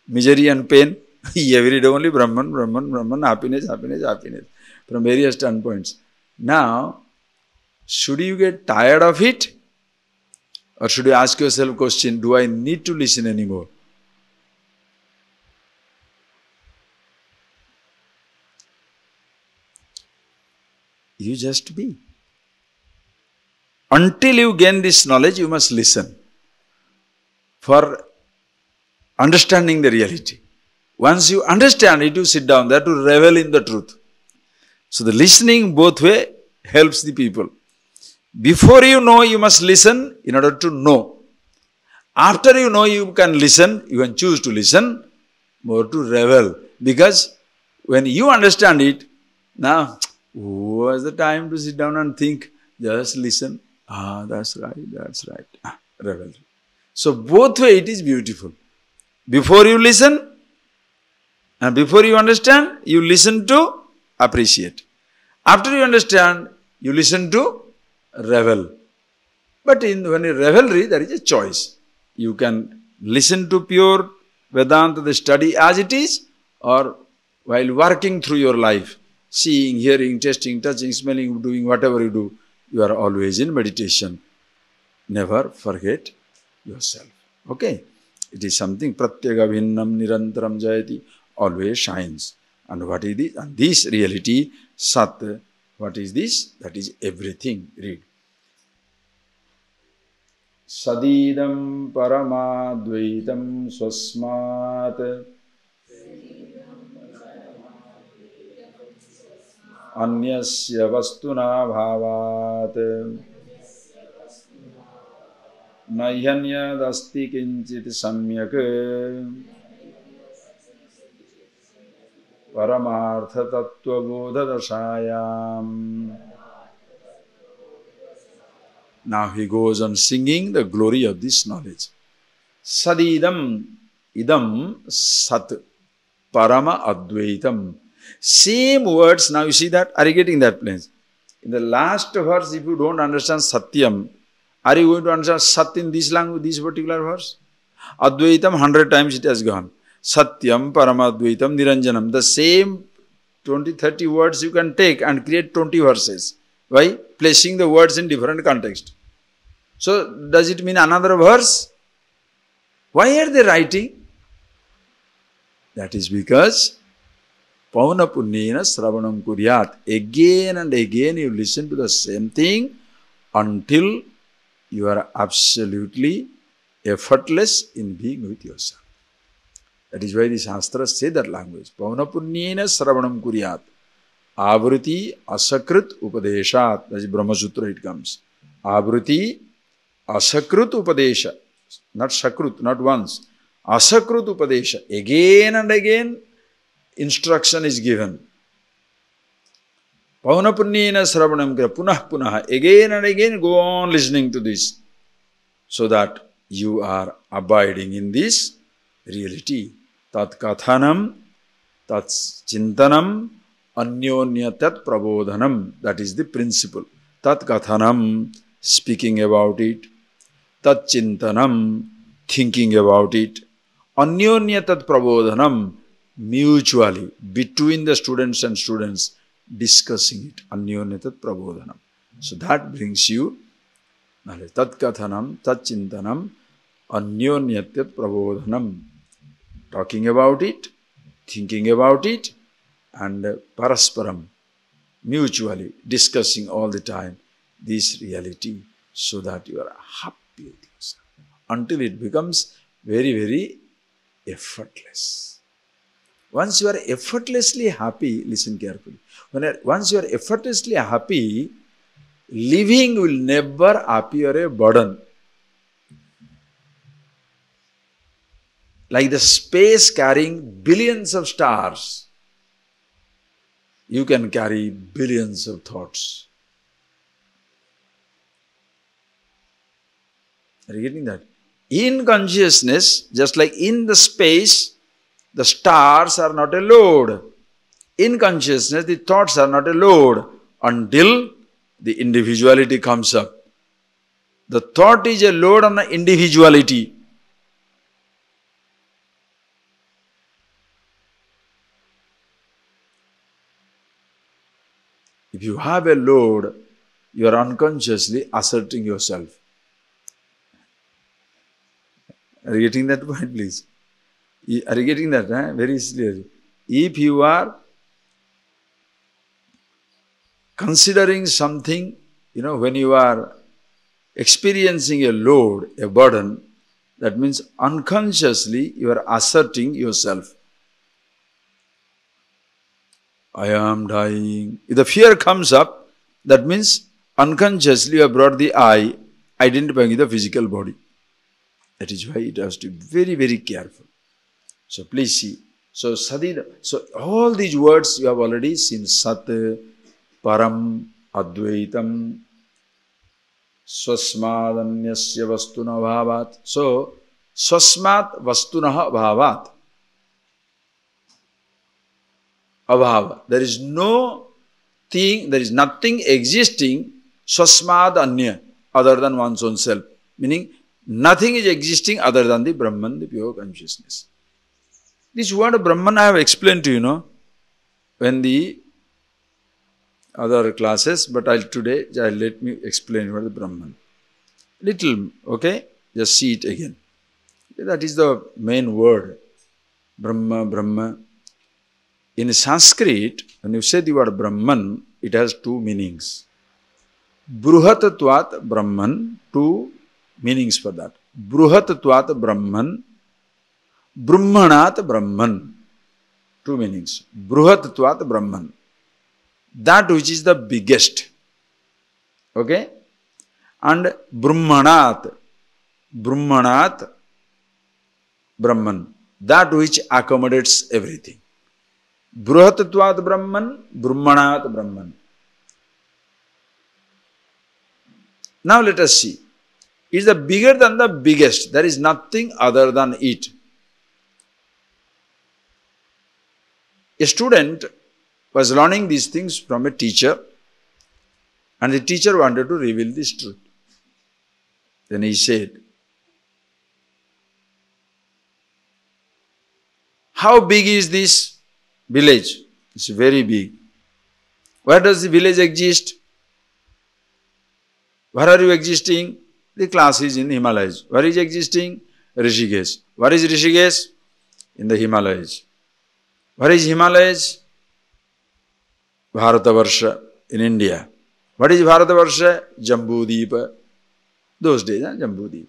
Misery and pain? Every day only Brahman, Brahman, Brahman, happiness, happiness, happiness. From various standpoints. Now, should you get tired of it? Or should you ask yourself a question, do I need to listen anymore? You just be. Until you gain this knowledge, you must listen for understanding the reality. Once you understand it, you sit down there to revel in the truth. So the listening both way helps the people. Before you know, you must listen in order to know. After you know, you can listen, you can choose to listen, more to revel. Because when you understand it, now, who has the time to sit down and think? Just listen. Ah, that's right, that's right. Ah, revel. So both way it is beautiful. Before you listen and before you understand, you listen to appreciate. After you understand, you listen to revel. But when you revelry, there is a choice. You can listen to pure Vedanta, the study as it is, or while working through your life, seeing, hearing, tasting, touching, smelling, doing whatever you do, you are always in meditation. Never forget yourself. Okay? It is something pratyega bhinnam nirantaram jayati, always shines. And what is this? And this reality, Sat, what is this? That is everything. Read. Sadidam paramadvaitam swasmat anyasya vastuna bhavat nahyanyadasti kinchit samyak paramartha tattva bodha dashayam. Now he goes on singing the glory of this knowledge. Sadidam, idam, sat, parama advaitam. Same words, now you see that? Are you getting that place? In the last verse, if you don't understand Satyam, are you going to understand Sat in this language, this particular verse? Advaitam, 100 times it has gone. Satyam, Paramadvaitam, Niranjanam. The same 20, 30 words you can take and create 20 verses. Why? Placing the words in different context. So, does it mean another verse? Why are they writing? That is because Pauna Punyena Sravanam Kuryat. Again and again you listen to the same thing until you are absolutely effortless in being with yourself. That is why the Shastras say that language. Pauna Punyena Sravanam Kuryat. Avruti Asakrit Upadeshat. That is Brahma Sutra, it comes. Avruti Asakrit Upadesha. Not Sakrut, not once. Asakrut Upadesha. Again and again instruction is given. Paunapunyena Sravanam Kira. Punah Punah. Again and again go on listening to this. So that you are abiding in this reality. Tat Kathanam, Tat Chintanam, Anyonya Tat Prabodhanam. That is the principle. Tat Kathanam, speaking about it. Tat Chintanam, thinking about it. Anyonya Tat Prabodhanam, mutually, between the students and students, discussing it. Anyonya Tat Prabodhanam. So that brings you knowledge. Tat Kathanam, Tat Chintanam, Anyonya Tat Prabodhanam. Talking about it, thinking about it, and parasparam, mutually discussing all the time this reality so that you are happy with yourself until it becomes very, very effortless. Once you are effortlessly happy, listen carefully. Once you are effortlessly happy, living will never appear a burden. Like the space carrying billions of stars. you can carry billions of thoughts. Are you getting that? In consciousness, just like in the space, the stars are not a load. In consciousness, the thoughts are not a load until the individuality comes up. The thought is a load on the individuality. If you have a load, you are unconsciously asserting yourself. Are you getting that point, please? Are you getting that? Very clearly. If you are considering something, when you are experiencing a load, a burden, that means unconsciously you are asserting yourself. I am dying. If the fear comes up, that means unconsciously you have brought the I, identifying the physical body. That is why it has to be very, very careful. So please see. So all these words you have already seen. Sat, Param, Advaitam, Swasmadanyasya Vastuna Bhavat. So, Swasmat Vastunaha Bhavat. Abhava. There is nothing existing Swasmad Anya, other than one's own self. Meaning, nothing is existing other than the Brahman, the pure consciousness. This word Brahman I have explained to you, when the other classes, but today let me explain what the Brahman. Little, okay? Just see it again. That is the main word. Brahma, Brahma. In Sanskrit, when you say the word Brahman, it has two meanings. Bruhatatvat Brahman, two meanings for that. Bruhatatvat Brahman, Brahmanat Brahman. Two meanings. Bruhatatvat Brahman. That which is the biggest. Okay? And Brahmanat Brahman. That which accommodates everything. Bruhatatvat Brahman, Brahmanat Brahman. Now let us see. It is the bigger than the biggest. There is nothing other than it. A student was learning these things from a teacher, and the teacher wanted to reveal this truth. Then he said, how big is this village? It's very big. Where does the village exist? Where are you existing? The class is in Himalayas. Where is existing? Rishikesh. Where is Rishikesh? In the Himalayas. Where is Himalayas? Bharatavarsha, in India. What is Bharatavarsha? Jambudipa. Those days, Jambudipa.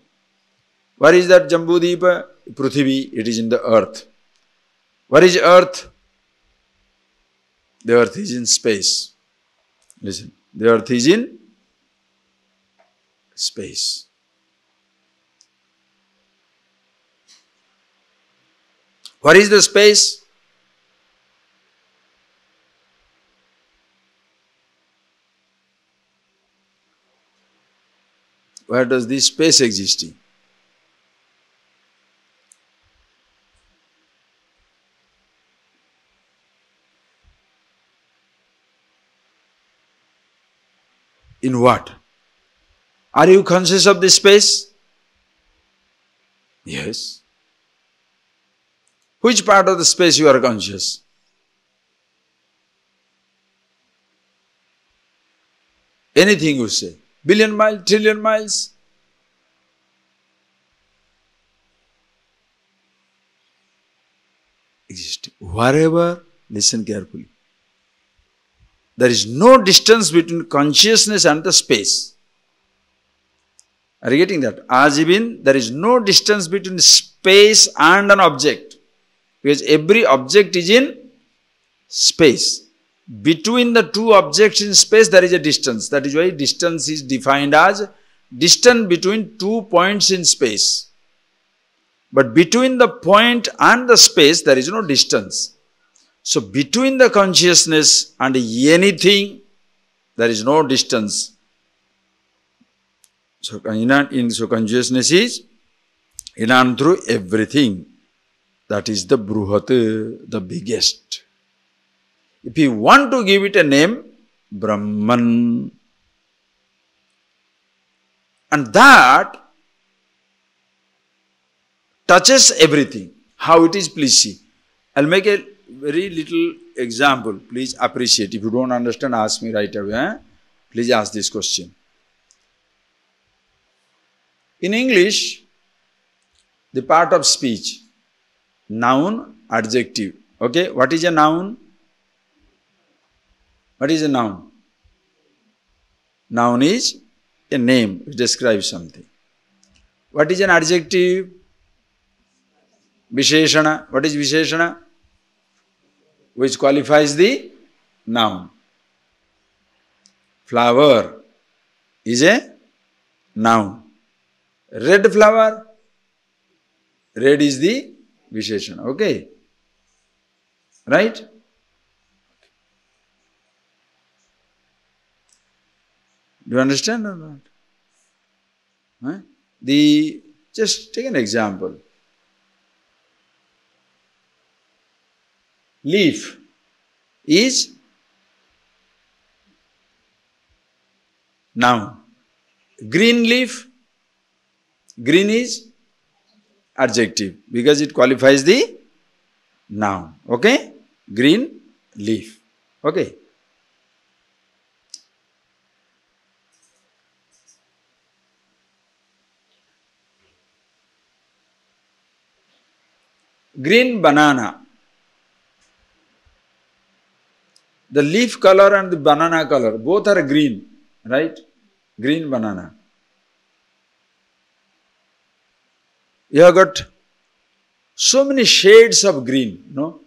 Where is that Jambudipa? Prithvi, it is in the earth. Where is earth? The earth is in space. Listen, the earth is in space. What is the space? Where does this space exist? In what? Are you conscious of this space? Yes. Which part of the space you are conscious? Anything you say. Billion miles, trillion miles. Exist. Wherever, listen carefully. There is no distance between consciousness and the space. Are you getting that? As even there is no distance between space and an object. Because every object is in space. Between the two objects in space, there is a distance. That is why distance is defined as distance between 2 points in space. But between the point and the space, there is no distance. So between the consciousness and anything, there is no distance. So consciousness is in and through everything. That is the Bruhat, the biggest. If you want to give it a name, Brahman. And that touches everything. How it is, please see. I'll make a very little example. Please appreciate. If you don't understand, ask me right away. Please ask this question. In English, the part of speech, noun, adjective. Okay, what is a noun? What is a noun? Noun is a name which describes something. What is an adjective? Visheshana. What is Visheshana? Which qualifies the noun. Flower is a noun. Red flower, red is the Visheshana. Okay? Right? Do you understand or not? Huh? Just take an example. Leaf is noun. Green leaf, green is adjective because it qualifies the noun. Okay? Green leaf. Okay? Green banana. The leaf color and the banana color, both are green, right? Green banana. You have got so many shades of green, no?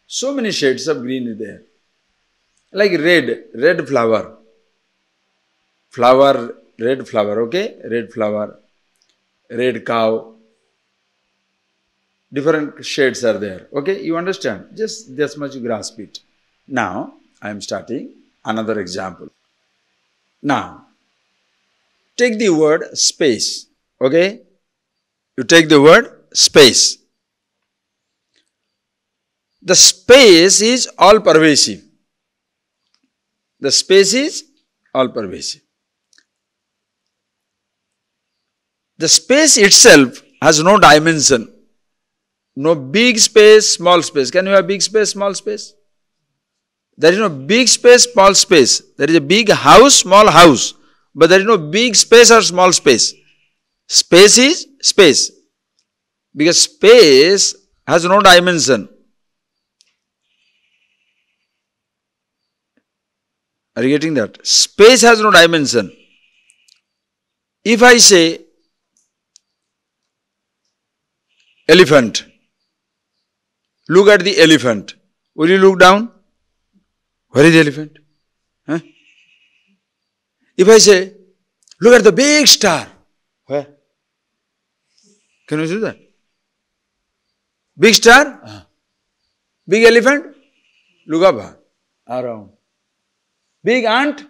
So many shades of green is there. Like red flower. Red flower, okay? Red flower, red cow. Different shades are there, okay? You understand? Just this much you grasp it. Now, I am starting another example. Now, take the word space, okay? You take the word space. The space is all pervasive. The space is all pervasive. The space itself has no dimension. No big space, small space. Can you have big space, small space? There is no big space, small space. There is a big house, small house. But there is no big space or small space. Space is space. Because space has no dimension. Are you getting that? Space has no dimension. If I say elephant, look at the elephant. Will you look down? Where is the elephant? Huh? If I say, look at the big star. Where? Can you do that? Big star? Big elephant? Look up. Around. Big ant?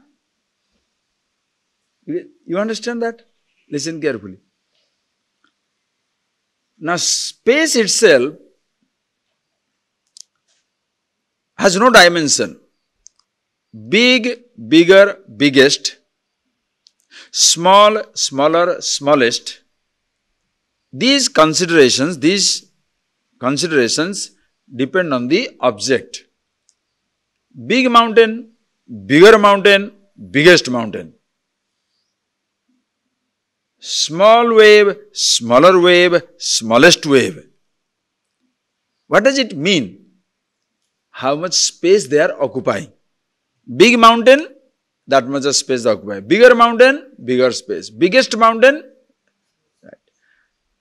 You understand that? Listen carefully. Now, space itself has no dimension. Big, bigger, biggest. Small, smaller, smallest. These considerations depend on the object. Big mountain, bigger mountain, biggest mountain. Small wave, smaller wave, smallest wave. What does it mean? How much space they are occupying. Big mountain, that much of space they occupy. Bigger mountain, bigger space. Biggest mountain, right.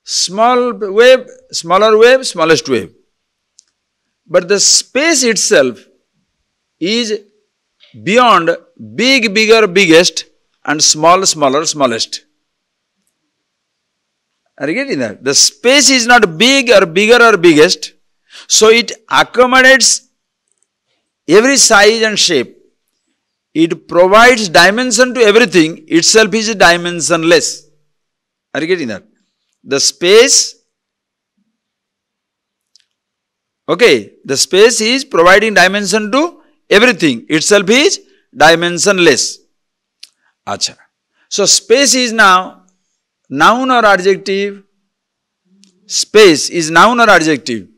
Small wave, smaller wave, smallest wave. But the space itself is beyond big, bigger, biggest and small, smaller, smallest. Are you getting that? The space is not big or bigger or biggest. So it accommodates every size and shape. It provides dimension to everything, itself is dimensionless. Are you getting that? The space, okay, the space is providing dimension to everything, itself is dimensionless. Acha. So space is now noun or adjective? Space is noun or adjective?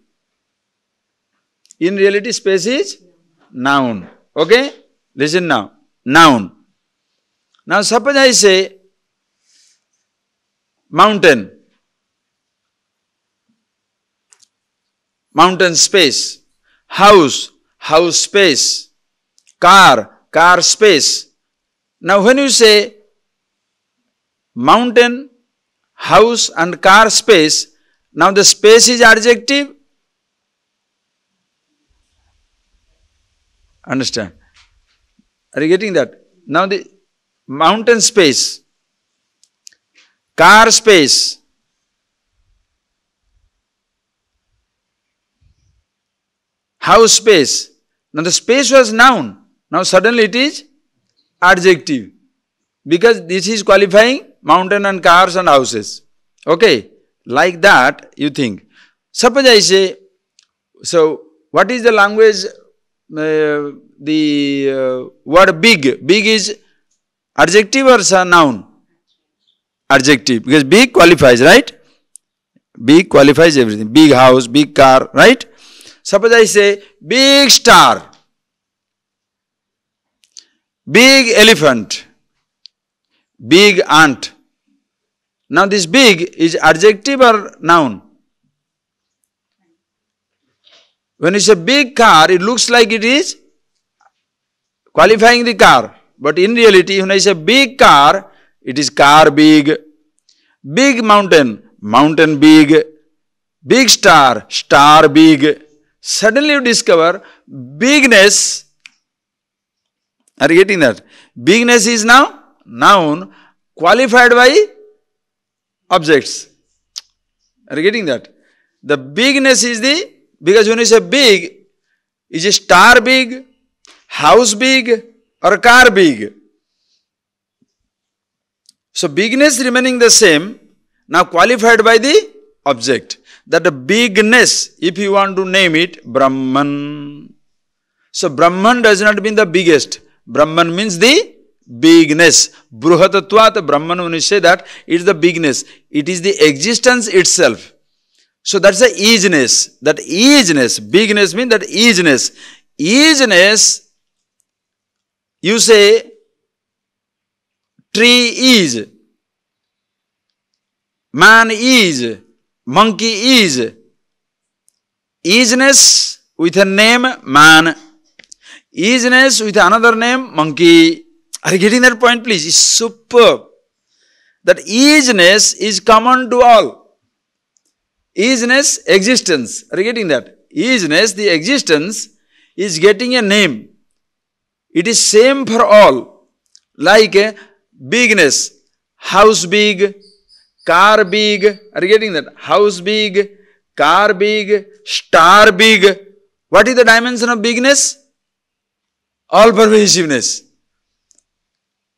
In reality, space is noun. Okay? Listen now. Noun. Now suppose I say mountain. Mountain space. House. House space. Car. Car space. Now when you say mountain, house and car space, now the space is adjective. Understand? Are you getting that? Now the mountain space, car space, house space. Now the space was noun. Now suddenly it is adjective. Because this is qualifying mountain and cars and houses. Okay? Like that you think. Suppose I say, so what is the language? The word big. Big is adjective or noun? Adjective. Because big qualifies, right? Big qualifies everything. Big house, big car, right? Suppose I say big star, big elephant, big ant. Now this big is adjective or noun? When you say big car, it looks like it is qualifying the car. But in reality, when I say big car, it is car big. Big mountain, mountain big. Big star, star big. Suddenly you discover bigness. Are you getting that? Bigness is now noun qualified by objects. Are you getting that? The bigness is the, because when you say big, is a star big, house big or car big? So bigness remaining the same, now qualified by the object. That the bigness, if you want to name it, Brahman. So Brahman does not mean the biggest. Brahman means the bigness. Bruhatatvat Brahman, when you say that, it is the bigness. It is the existence itself. So that's the isness. That isness, bigness means that isness. Isness, you say, tree is, man is, monkey is. Isness with a name, man. Isness with another name, monkey. Are you getting that point, please? It's superb. That isness is common to all. Isness, existence. Are you getting that? Isness, the existence, is getting a name. It is same for all. Like bigness, house big, car big. Are you getting that? House big, car big, star big. What is the dimension of bigness? All pervasiveness.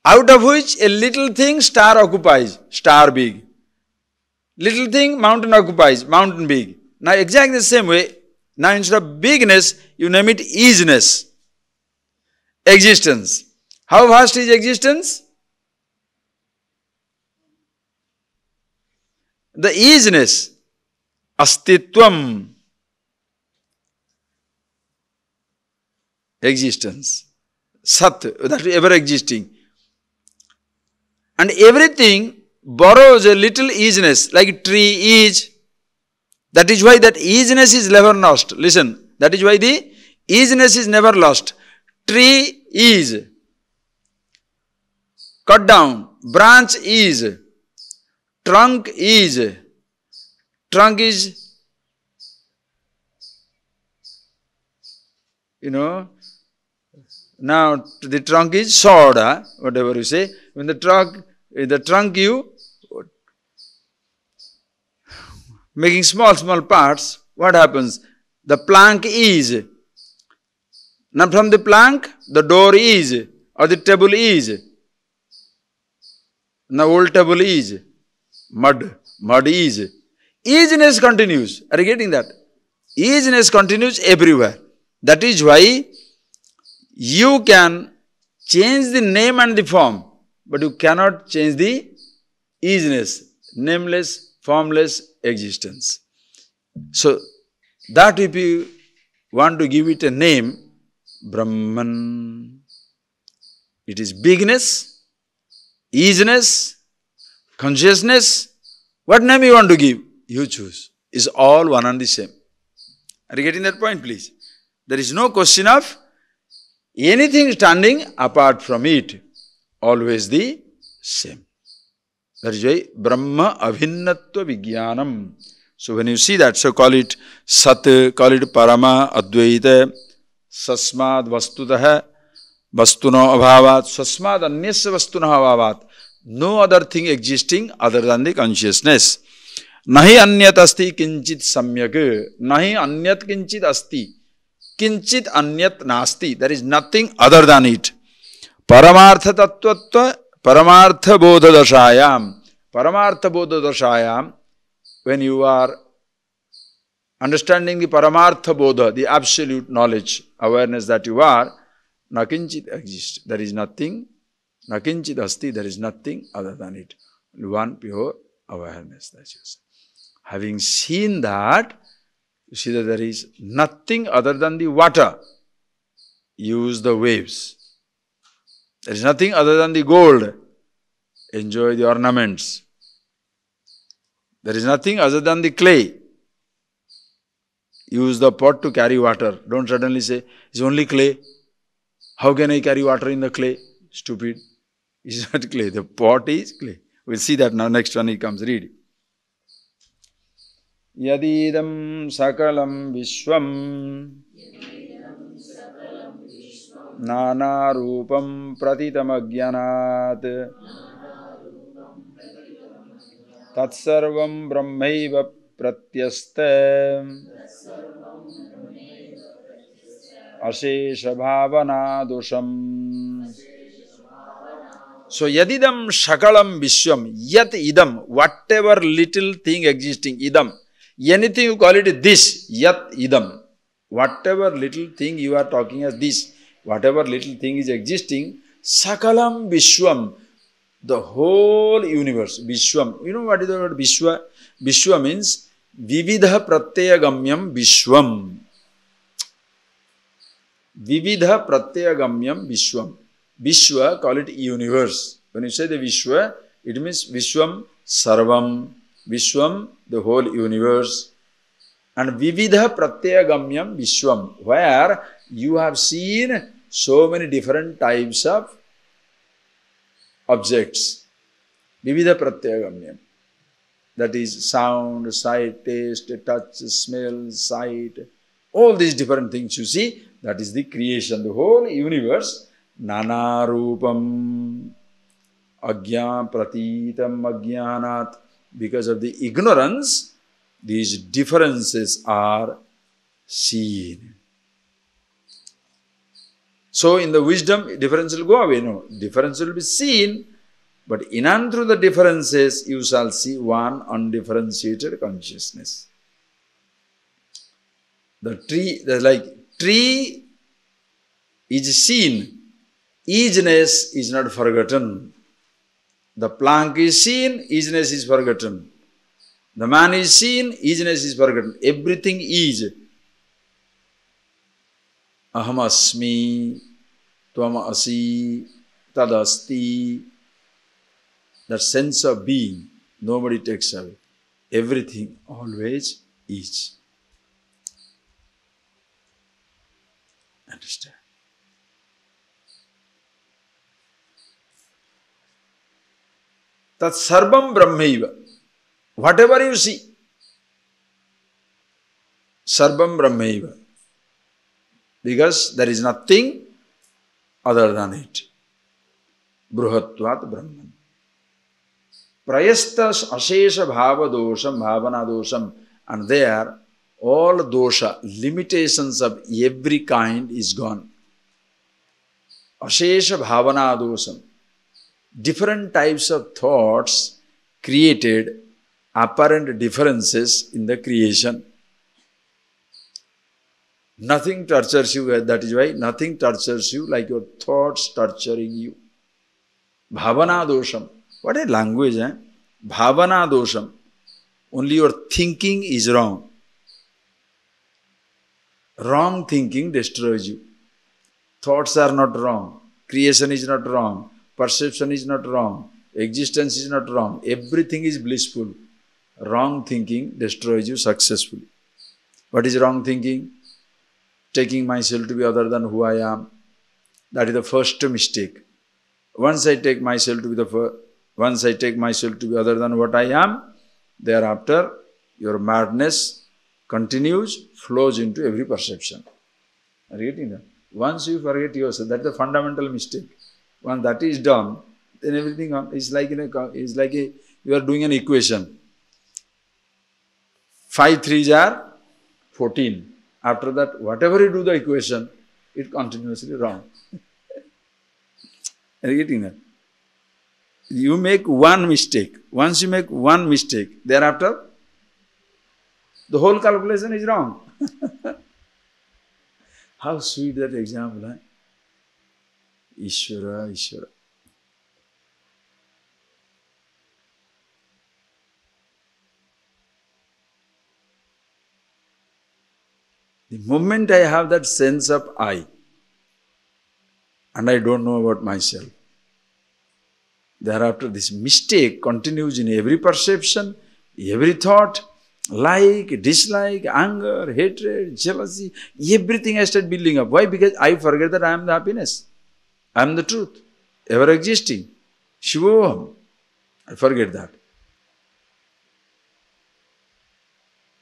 Out of which a little thing star occupies, star big. Little thing mountain occupies, mountain big. Now exactly the same way, now instead of bigness, you name it isness. Existence. How vast is existence? The isness. Astitvam. Existence. Sat, that is ever existing. And everything borrows a little isness, like tree is. That is why that isness is never lost. Listen, that is why the isness is never lost. Tree is. Cut down. Branch is. Trunk is. Trunk is, now the trunk is sawed, whatever you say. When the trunk you making small parts, what happens? The plank is. Now from the plank, the door is, or the table is. Now old table is, mud is. Easiness continues. Are you getting that? Easiness continues everywhere. That is why you can change the name and the form, but you cannot change the easiness, nameless, formless existence. So, that if you want to give it a name, Brahman, it is bigness, easiness, consciousness. What name you want to give? You choose. Is all one and the same. Are you getting that point, please? There is no question of anything standing apart from it. Always the same. That is why Brahma Abhinnatva Vijnanam. So when you see that, so call it Sat, call it Parama Advaita, Sasmad Vastutaha, Vastuno Abhavat, Sasmad Anyasya Vastuno Abhavat. No other thing existing other than the consciousness. Nahi anyat asti kinchit samyak. Nahi anyat kinchit asti. Kinchit anyat nasti. There is nothing other than it. Paramartha tattvatva, paramartha bodha dashayam. Paramartha bodha dashayam. When you are understanding the paramartha bodha, the absolute knowledge, awareness that you are, nakinchit exists. There is nothing. Nakinchit asti. There is nothing other than it. One pure awareness. That's yours. Having seen that, you see that there is nothing other than the water. Use the waves. There is nothing other than the gold. Enjoy the ornaments. There is nothing other than the clay. Use the pot to carry water. Don't suddenly say, it's only clay. How can I carry water in the clay? Stupid. It's not clay. The pot is clay. We'll see that now. Next one he comes. Read. Yadidam sakalam vishwam nana rupam pratitam agyanat tatsarvam brahmaiva pratyasta ashesha bhavana dosham. So, yadidam shakalam vishwam, yat idam, whatever little thing existing, idam. Anything you call it this, yat idam. Whatever little thing you are talking as this, whatever little thing is existing, sakalam vishwam, the whole universe, vishwam. You know what is the word vishwa? Vishwa means vividha pratyagamyam vishwam. Vividha pratyagamyam vishwam. Vishwa, call it universe. When you say the Vishwa, it means Vishwam Sarvam. Vishwam, the whole universe. And Vividha Pratyagamyam Vishwam, where you have seen so many different types of objects. Vividha Pratyagamyam. That is sound, sight, taste, touch, smell, sight. All these different things you see, that is the creation. The whole universe. Nana rupam agyan pratitam agyanat. Because of the ignorance, these differences are seen. So in the wisdom, difference will go away. No, difference will be seen, but in and through the differences, you shall see one undifferentiated consciousness. The tree is seen. Easiness is not forgotten. The plank is seen, easiness is forgotten. The man is seen, easiness is forgotten. Everything is. Aham asmi, tvam asi, tadasti. That sense of being, nobody takes away. Everything always is. Understand? Tat sarvam brahmaiva. Whatever you see, sarvam brahmaiva. Because there is nothing other than it. Bruhatvat Brahman. Prayastas ashesha bhava dosham, bhavana dosham. And there, all dosha, limitations of every kind is gone. Ashesha bhavana dosam. Different types of thoughts created apparent differences in the creation. Nothing tortures you, that is why nothing tortures you like your thoughts torturing you. Bhavana dosham. What a language, eh? Bhavana dosham. Only your thinking is wrong. Wrong thinking destroys you. Thoughts are not wrong. Creation is not wrong. Perception is not wrong. Existence is not wrong. Everything is blissful. Wrong thinking destroys you successfully. What is wrong thinking? Taking myself to be other than who I am. That is the first mistake. Once I take myself to be other than what I am, thereafter your madness continues, flows into every perception. Are you getting that? Once you forget yourself, that is the fundamental mistake. Once that is done, then everything is like you are doing an equation. 5 3s are 14. After that, whatever you do the equation, it continuously wrong. Are you getting that? You make one mistake. Once you make one mistake, thereafter, the whole calculation is wrong. How sweet that example, eh? Ishvara, Ishvara. The moment I have that sense of I, and I don't know about myself, thereafter this mistake continues in every perception, every thought, like, dislike, anger, hatred, jealousy, everything I start building up. Why? Because I forget that I am the happiness. I am the truth, ever existing. Shivoham. I forget that.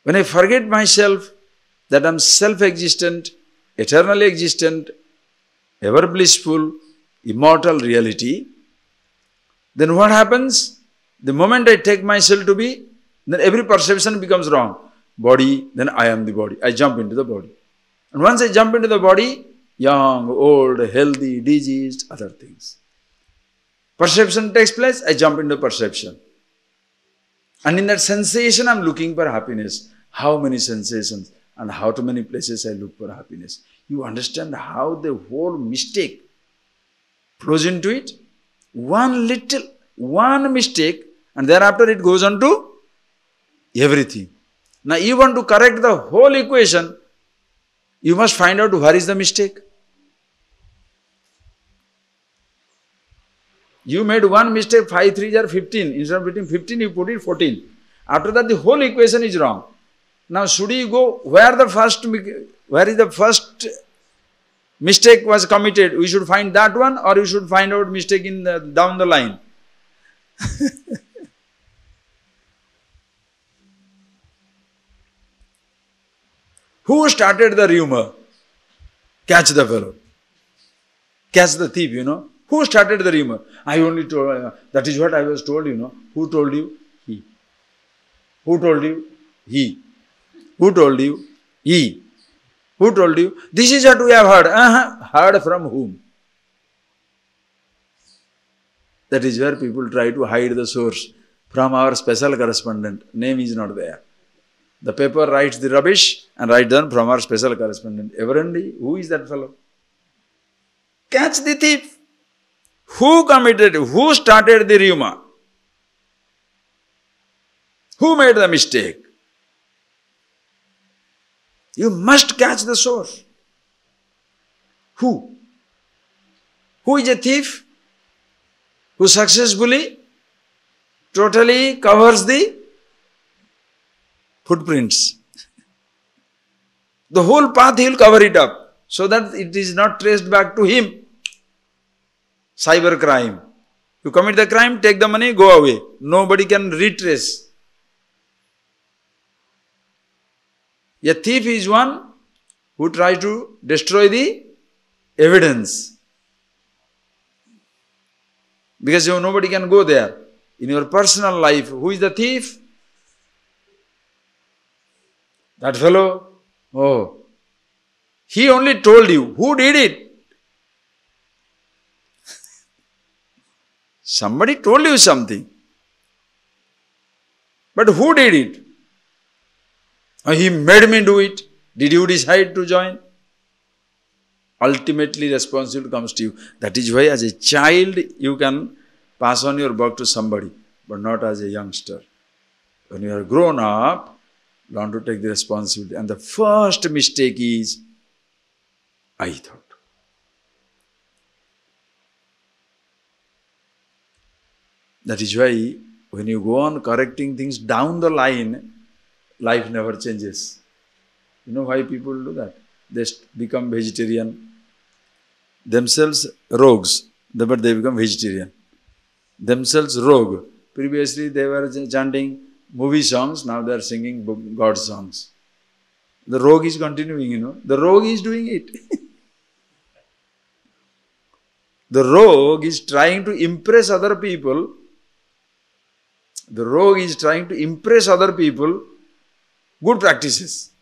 When I forget myself, that I am self-existent, eternally existent, ever blissful, immortal reality, then what happens? The moment I take myself to be, then every perception becomes wrong. Body, then I am the body. I jump into the body. And once I jump into the body, young, old, healthy, diseased, other things. Perception takes place, I jump into perception. And in that sensation, I am looking for happiness. How many sensations and how to many places I look for happiness. You understand how the whole mistake flows into it? One mistake, and thereafter it goes on to everything. Now you want to correct the whole equation, you must find out where is the mistake. You made one mistake, 5 3s are 15. Instead of putting 15, you put it 14. After that, the whole equation is wrong. Now, should you go where is the first mistake was committed? We should find that one, or you should find out mistake in down the line. Who started the rumor? Catch the fellow. Catch the thief, you know. Who started the rumor? I only told, that is what I was told, you know. Who told you? He. Who told you? He. Who told you? He. Who told you? This is what we have heard. Heard from whom? That is where people try to hide the source. From our special correspondent. Name is not there. The paper writes the rubbish and writes down from our special correspondent. Evidently, who is that fellow? Catch the thief. Who committed? Who started the rumor? Who made the mistake? You must catch the source. Who? Who is a thief? Who successfully, totally covers the footprints. The whole path he will cover it up so that it is not traced back to him. Cyber crime. You commit the crime, take the money, go away. Nobody can retrace. A thief is one who tries to destroy the evidence. Because nobody can go there. In your personal life, who is the thief? That fellow. Oh. He only told you. Who did it? Somebody told you something. But who did it? He made me do it. Did you decide to join? Ultimately, responsibility comes to you. That is why as a child, you can pass on your work to somebody, but not as a youngster. When you are grown up, learn to take the responsibility. And the first mistake is, I thought. That is why when you go on correcting things down the line, life never changes. You know why people do that? They become vegetarian. Themselves rogues, but they become vegetarian. Themselves rogue. Previously they were chanting movie songs, now they are singing God songs. The rogue is continuing, you know. The rogue is doing it. The rogue is trying to impress other people. The rogue is trying to impress other people good practices.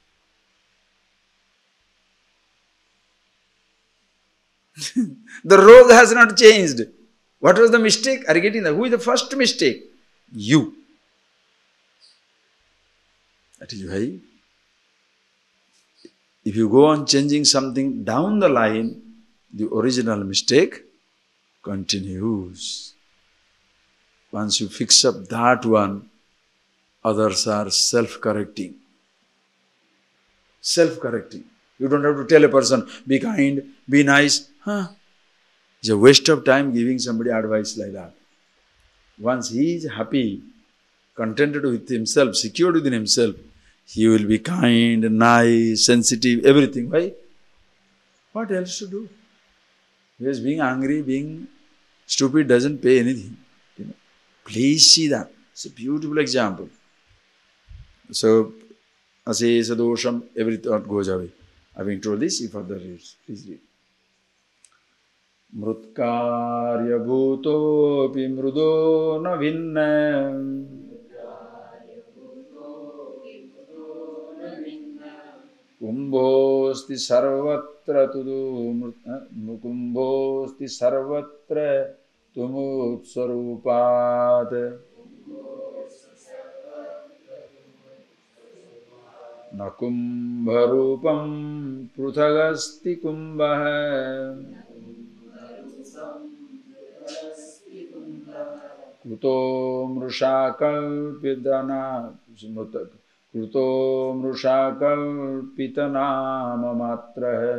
The rogue has not changed. What was the mistake? Are you getting that? Who is the first mistake? You. That is why, if you go on changing something down the line, the original mistake continues. Once you fix up that one, others are self-correcting. Self-correcting. You don't have to tell a person, be kind, be nice. It's a waste of time giving somebody advice like that. Once he is happy, contented with himself, secured within himself, he will be kind, nice, sensitive, everything. Why? What else to do? Because being angry, being stupid doesn't pay anything. You know? Please see that. It's a beautiful example. So, asesa dosham, every thought goes away. Having told this, he further reads. Please read. Mrutkarya bhutopi mrudo na vinna kumbhosti sarvatra tudu kumbhosti sarvatra tumutsvarupat na kumbharupam pruthagasti kumbha Kuto mrushakalpitana mamatrahe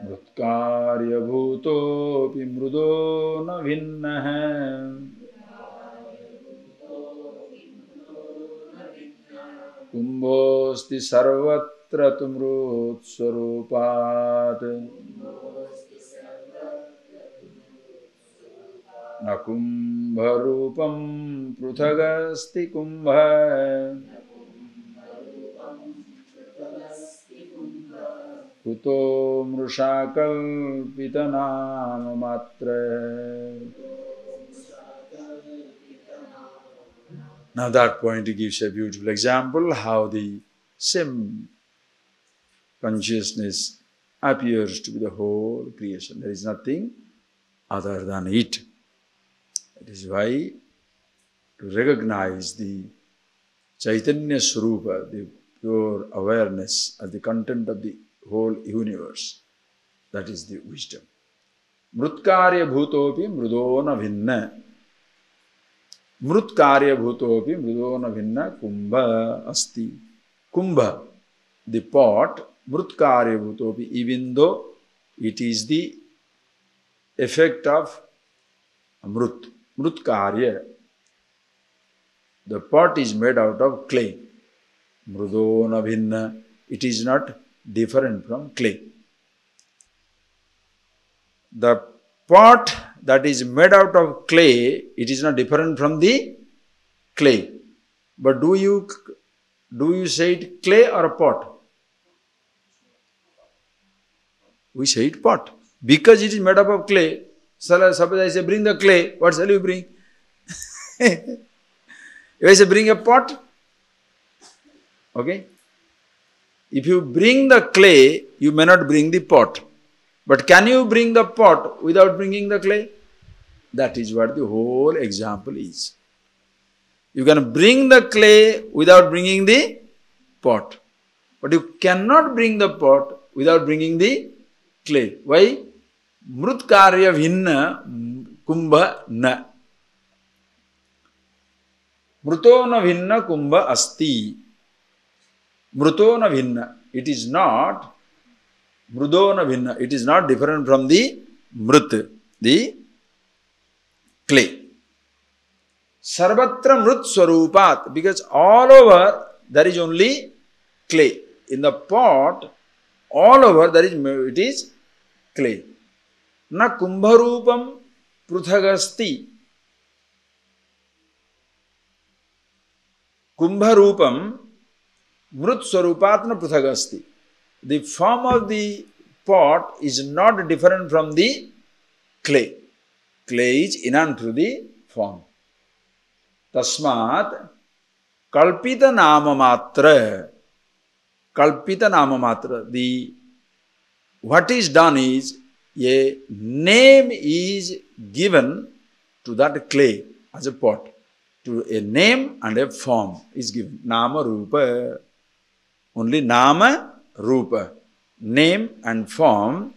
Mrutkarya bhutopi mrudo na vinnahe Kumbhosti sarvatra tumrutsvarupat na kumbharupam pruthagasti kumbha kuto mrushakalpitana matre. Now that point he gives a beautiful example how the same consciousness appears to be the whole creation. There is nothing other than it. That is why to recognize the Chaitanya Swarupa, the pure awareness as the content of the whole universe, that is the wisdom. Mrutkarya bhutopi mrudona vinna. Mrutkarya bhutopi mrudona vinna kumbha asti. Kumbha, the pot, mrutkarya bhutopi, even though it is the effect of mrut. Mrutkarya. The pot is made out of clay. Mrudona bhinna. It is not different from clay. The pot that is made out of clay, it is not different from the clay. But do you say it clay or a pot? We say it pot. Because it is made up of clay. Suppose I say, bring the clay. What shall you bring? If I say, bring a pot. Okay? If you bring the clay, you may not bring the pot. But can you bring the pot without bringing the clay? That is what the whole example is. You can bring the clay without bringing the pot. But you cannot bring the pot without bringing the clay. Why? Mrut karya bhinna kumbha na. Mrutona bhinna kumbha asti. Mrutona bhinna. It is not mrudona bhinna. It is not different from the mrut, the clay. Sarvatra mrut swarupat. Because all over there is only clay. In the pot, all over it is clay. Na kumbharupam pruthagasti. Kumbharupam mrut swarupatna pruthagasti. The form of the pot is not different from the clay. Clay is inherent to the form. Tasmat kalpita nama matra. Kalpita nama matra. What is done is a name is given to that clay as a pot. To a name and a form is given. Nama rupa. Only nama rupa. Name and form.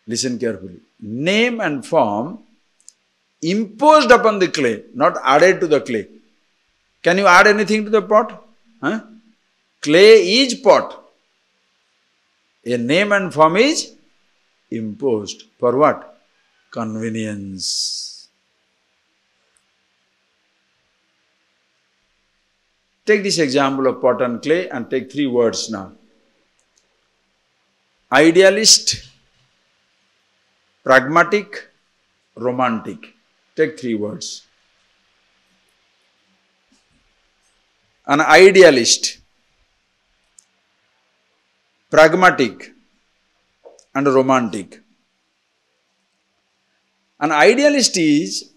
Listen carefully. Name and form imposed upon the clay, not added to the clay. Can you add anything to the pot? Huh? Clay is pot. A name and form is imposed. For what? Convenience. Take this example of pot and clay and take 3 words now. Idealist, pragmatic, romantic. Take 3 words. An idealist, pragmatic and romantic. An idealist is,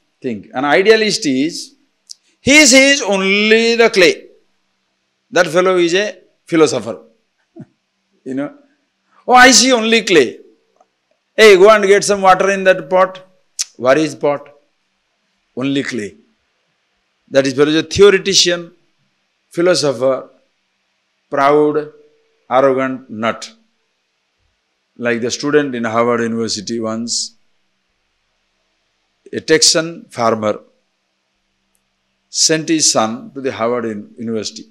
he sees only the clay. That fellow is a philosopher. Oh, I see only clay. Hey, go and get some water in that pot. Where is pot? Only clay. That is a theoretician, philosopher, proud, arrogant nut. Like the student in Harvard University once, a Texan farmer sent his son to the Harvard University,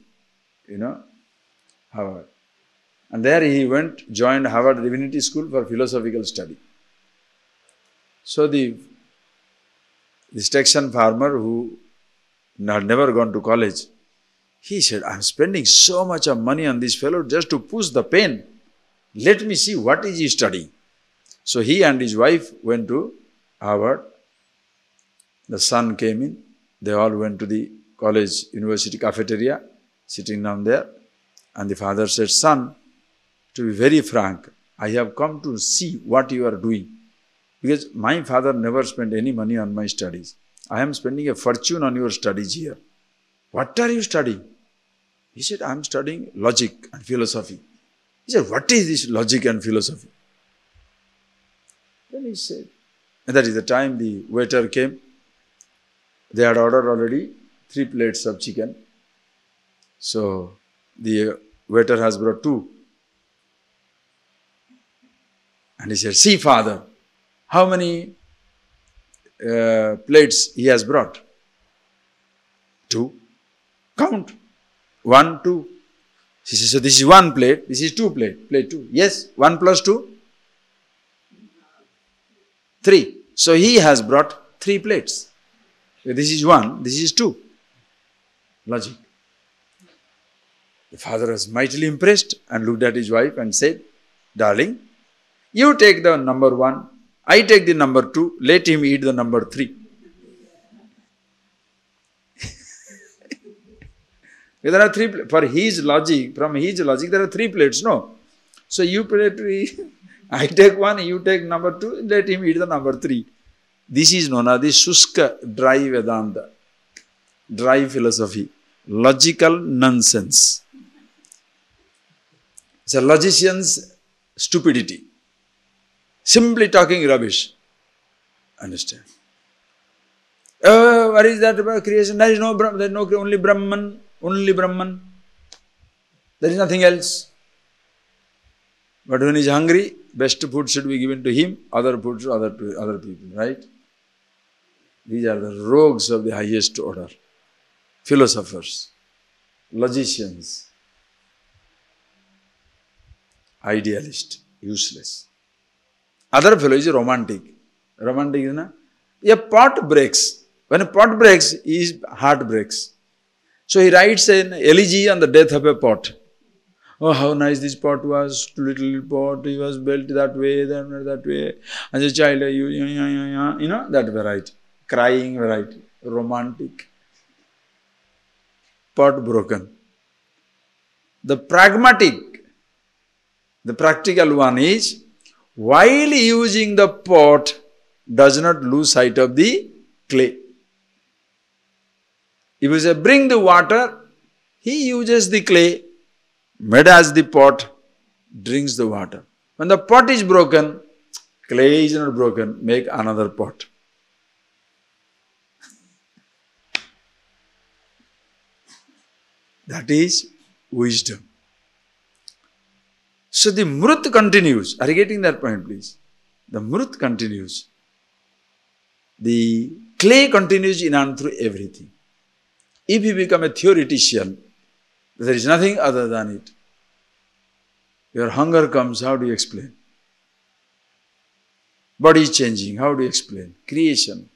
Harvard. And there he went, joined Harvard Divinity School for philosophical study. So this Texan farmer who had never gone to college, he said, I am spending so much of money on this fellow just to push the pain. Let me see what is he studying. So he and his wife went to Harvard. The son came in. They all went to the college university cafeteria, sitting down there. And the father said, son, to be very frank, I have come to see what you are doing. Because my father never spent any money on my studies. I am spending a fortune on your studies here. What are you studying? He said, I am studying logic and philosophy. He said, what is this logic and philosophy? Then he said, and that is the time the waiter came. They had ordered already 3 plates of chicken. So the waiter has brought 2. And he said, see father, how many plates he has brought? 2. Count. 1, 2. He says, so this is 1 plate, this is 2 plate. Plate 2. Yes, 1 plus 2? 3. So he has brought 3 plates. This is 1, this is 2. Logic. The father was mightily impressed and looked at his wife and said, darling, you take the number 1, I take the number 2, let him eat the number 3. There are 3, for his logic, from his logic, there are 3 plates, no? So you plate 3, I take 1, you take number 2, let him eat the number 3. This is known as the Shushka, dry Vedanta, dry philosophy, logical nonsense. It's a logician's stupidity. Simply talking rubbish. Understand? What is that about creation? There is no Brahman, there is no only Brahman, only Brahman. There is nothing else. But when he is hungry, best food should be given to him, other food to other people, right? These are the rogues of the highest order. Philosophers, logicians, idealist, useless. Other fellow is romantic. Romantic is na? A pot breaks. When a pot breaks, his heart breaks. So he writes an elegy on the death of a pot. Oh, how nice this pot was, little pot, he was built that way, that way. As a child, you know, that variety. Crying variety. Romantic. Pot broken. The pragmatic, the practical one is, while using the pot, does not lose sight of the clay. If you say, bring the water, he uses the clay, made as the pot, drinks the water. When the pot is broken, clay is not broken, make another pot. That is wisdom. So the mrut continues. Are you getting that point, please? The mrut continues. The clay continues in and through everything. If you become a theoretician, there is nothing other than it. Your hunger comes, how do you explain? Body is changing, how do you explain? Creation,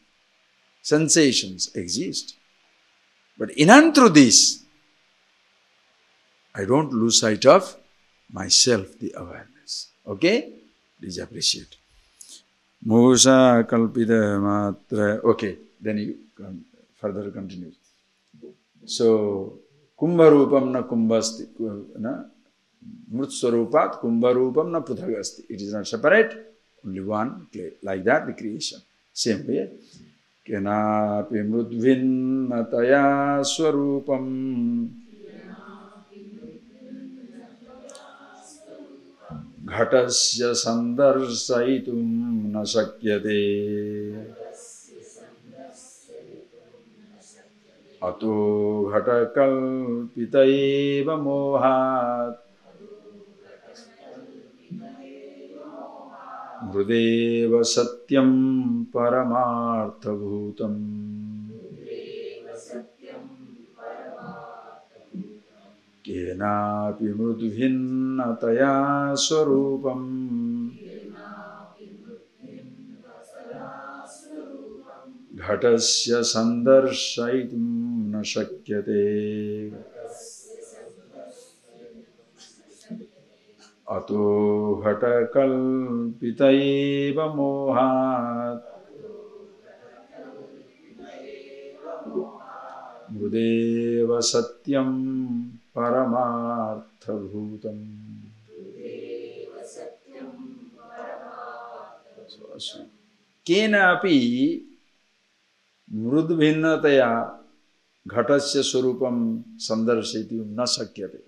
sensations exist. But in and through this, I don't lose sight of myself, the awareness. Okay? Please appreciate. Musa kalpita matra. Okay, then you further continue. So, kumbharupam na kumbhasti, na mrutswarupat kumbharupam na pruthagasti. It is not separate, only one clay. Like that, the creation. Same way. Kenapi mrudvin mataya swarupam ghatasya sandarsaitum na shakyate ato ghatakalpita eva mohat mrudeva satyam paramartha bhutam kenapi mrudvinnataya swarupam ghatasya sandarsaitum na shakyate ato ghatakalpita eva mohat mrudeva satyam paramartha bhutam. Kenapi mrudvinnataya ghatasya swarupam sandarsaitum na shakyate.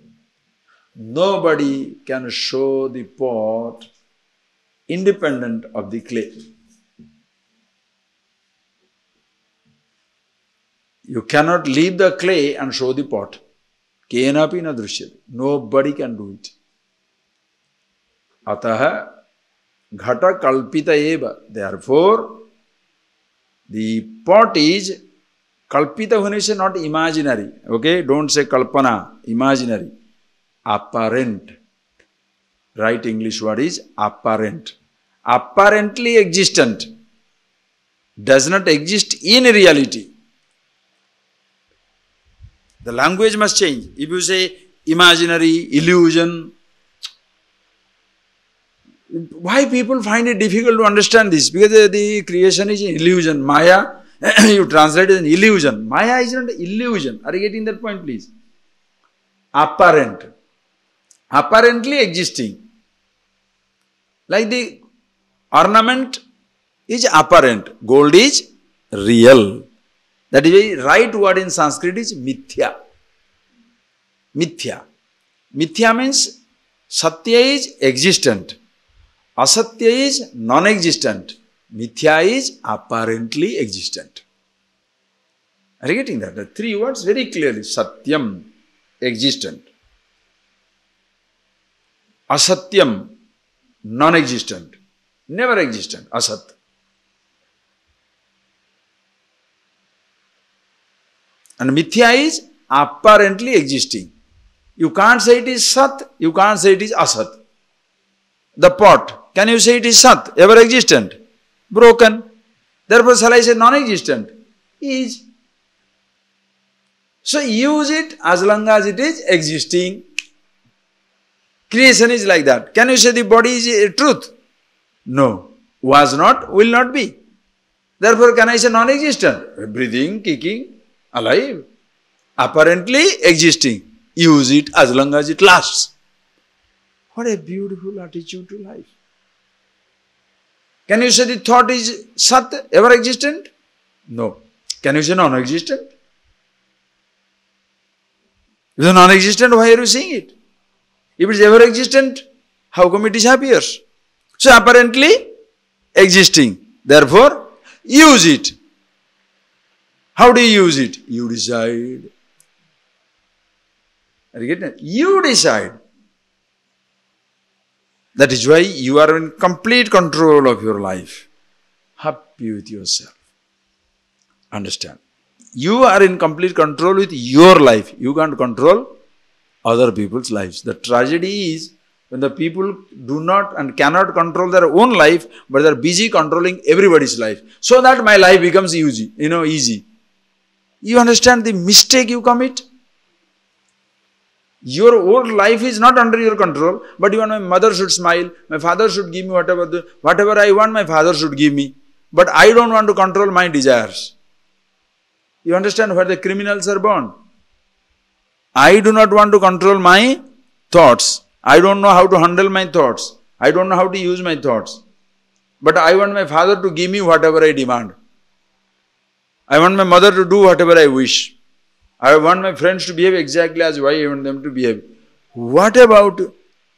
Nobody can show the pot independent of the clay. You cannot leave the clay and show the pot. Kenapi na drishyate. Nobody can do it. Ataha ghata kalpita eva. Therefore, the pot is kalpita when you say not imaginary. Okay? Don't say kalpana, imaginary. Apparent. Right English word is apparent. Apparently existent. Does not exist in reality. The language must change. If you say imaginary, illusion, why people find it difficult to understand this? Because the creation is an illusion. Maya, you translate it as an illusion. Maya is not an illusion. Are you getting that point, please? Apparent. Apparently existing. Like the ornament is apparent. Gold is real. That is the right word in Sanskrit is mithya. Mithya. Mithya means Satya is existent. Asatya is non-existent. Mithya is apparently existent. Are you getting that? The three words very clearly. Satyam, existent. Asatyam, non-existent. Never existent. Asat. And Mithya is apparently existing. You can't say it is Sat, you can't say it is Asat. The pot, can you say it is Sat, ever existent? Broken. Therefore, shall I say non-existent? Is. So, use it as long as it is existing. Creation is like that. Can you say the body is a truth? No. Was not, will not be. Therefore, can I say non-existent? Breathing, kicking, alive. Apparently existing. Use it as long as it lasts. What a beautiful attitude to life. Can you say the thought is Sat, ever existent? No. Can you say non-existent? If it is non-existent, why are you saying it? If it is ever existent, how come it disappears? So apparently existing. Therefore, use it. How do you use it? You decide. Are you getting it? You decide. That is why you are in complete control of your life. Happy with yourself. Understand? You are in complete control with your life. You can't control other people's lives. The tragedy is when the people do not and cannot control their own life, but they are busy controlling everybody's life. So that my life becomes easy. Easy. You understand the mistake you commit? Your own life is not under your control, but you want my mother should smile, my father should give me whatever I want, my father should give me. But I don't want to control my desires. You understand where the criminals are born? I do not want to control my thoughts. I don't know how to handle my thoughts. I don't know how to use my thoughts. But I want my father to give me whatever I demand. I want my mother to do whatever I wish. I want my friends to behave exactly as I want them to behave. What about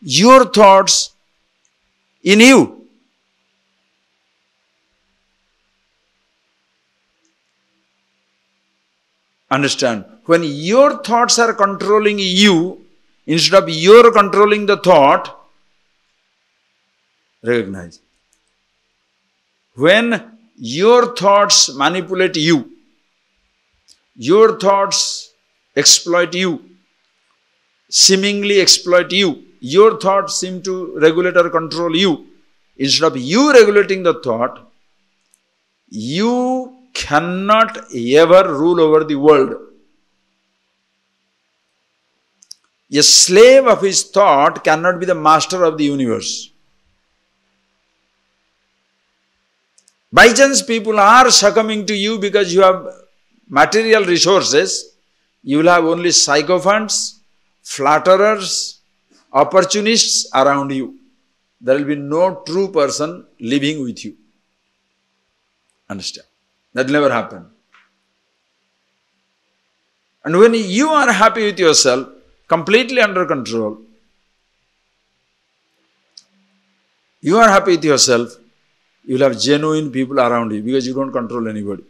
your thoughts in you? Understand? When your thoughts are controlling you, instead of your controlling the thought, recognize. When your thoughts manipulate you, your thoughts exploit you, seemingly exploit you, your thoughts seem to regulate or control you, instead of you regulating the thought, you cannot ever rule over the world. A slave of his thought cannot be the master of the universe. By chance people are succumbing to you because you have material resources, you will have only sycophants, flatterers, opportunists around you. There will be no true person living with you. Understand? That will never happen. And when you are happy with yourself, completely under control, you are happy with yourself, you will have genuine people around you because you don't control anybody.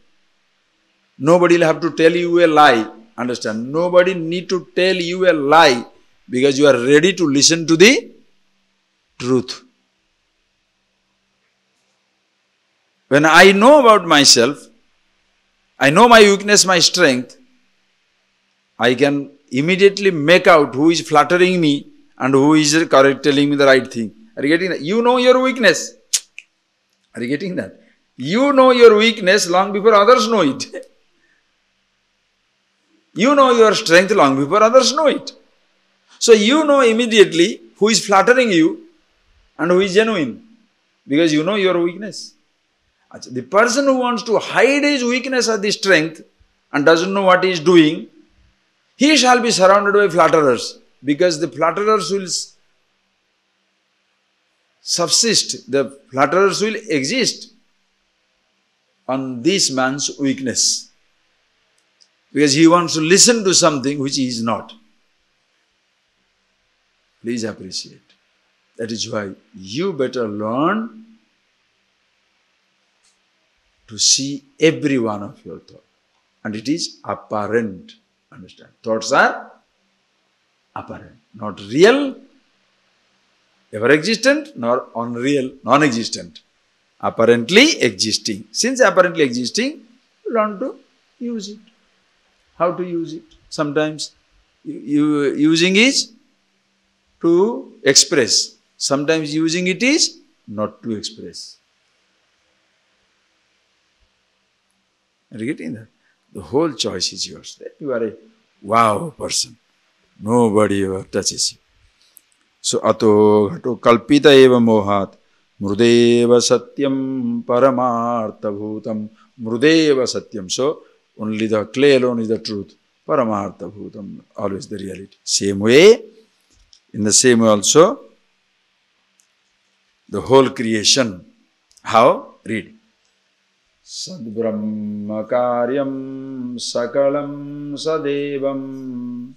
Nobody will have to tell you a lie. Understand? Nobody need to tell you a lie because you are ready to listen to the truth. When I know about myself, I know my weakness, my strength, I can immediately make out who is flattering me and who is telling me the right thing. Are you getting that? You know your weakness. Are you getting that? You know your weakness long before others know it. You know your strength long before others know it. So you know immediately who is flattering you and who is genuine because you know your weakness. The person who wants to hide his weakness or the strength and doesn't know what he is doing, he shall be surrounded by flatterers because the flatterers will subsist, the flatterers will exist on this man's weakness because he wants to listen to something which he is not. Please appreciate. That is why you better learn to see every one of your thoughts. And it is apparent. Understand? Thoughts are apparent, not real, ever existent, nor unreal, non-existent. Apparently existing. Since apparently existing, learn to use it. How to use it? Sometimes using is to express. Sometimes using it is not to express. Are you getting that? The whole choice is yours. You are a wow person. Nobody ever touches you. So, ato ghato kalpita eva mohat mrudeva satyam paramartha bhutam. Mrudeva satyam. So, only the clay alone is the truth. Paramartha bhutam. Always the reality. Same way, in the same way also, the whole creation. How? Read. Sadbrahma karyam sakalam sadevam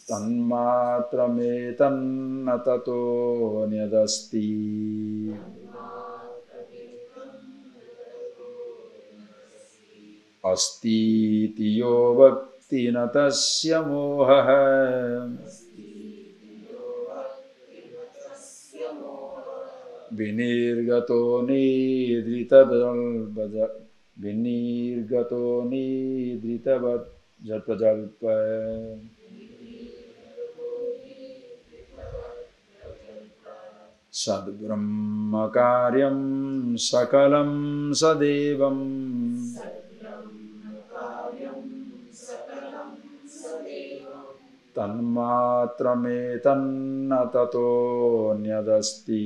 tanmatrametan tato nyadasti asti tiyo bhakti natasya moha vinirgato nidrita jalpa. Sadbrahma karyam sakalam sadevam tanmatrametan tato nyadasti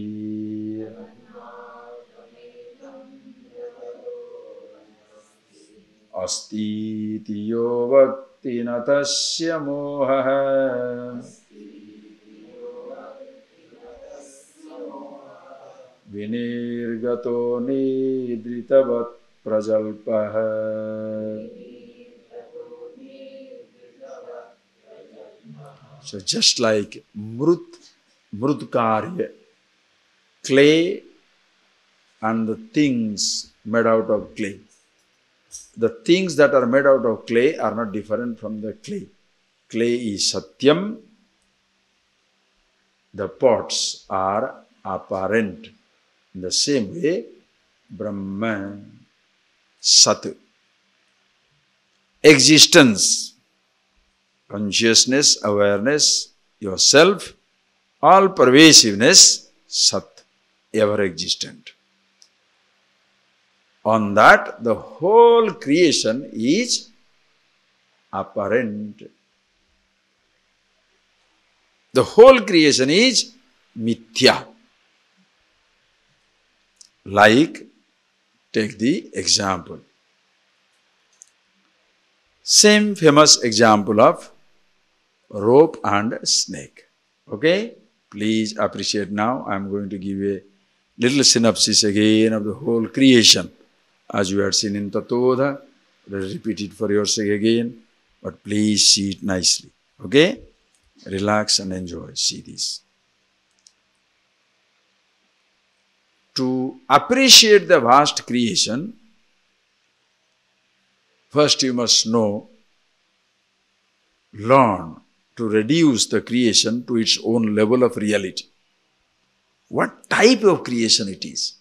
asti tiyo bhakti natasya moha vinirgato nidritavat prajalpaha. So just like mrutkarya, clay and the things made out of clay. The things that are made out of clay are not different from the clay. Clay is satyam. The pots are apparent. In the same way, Brahma, Sat, existence, consciousness, awareness, yourself, all pervasiveness, Sat, ever existent. On that, the whole creation is apparent. The whole creation is mithya. Like, take the example. Same famous example of rope and snake. Okay? Please appreciate now. I am going to give a little synopsis again of the whole creation. As you had seen in Tatodha, let us repeat it for your sake again. But please see it nicely. Okay? Relax and enjoy. See this. To appreciate the vast creation, first you must know, learn to reduce the creation to its own level of reality. What type of creation it is?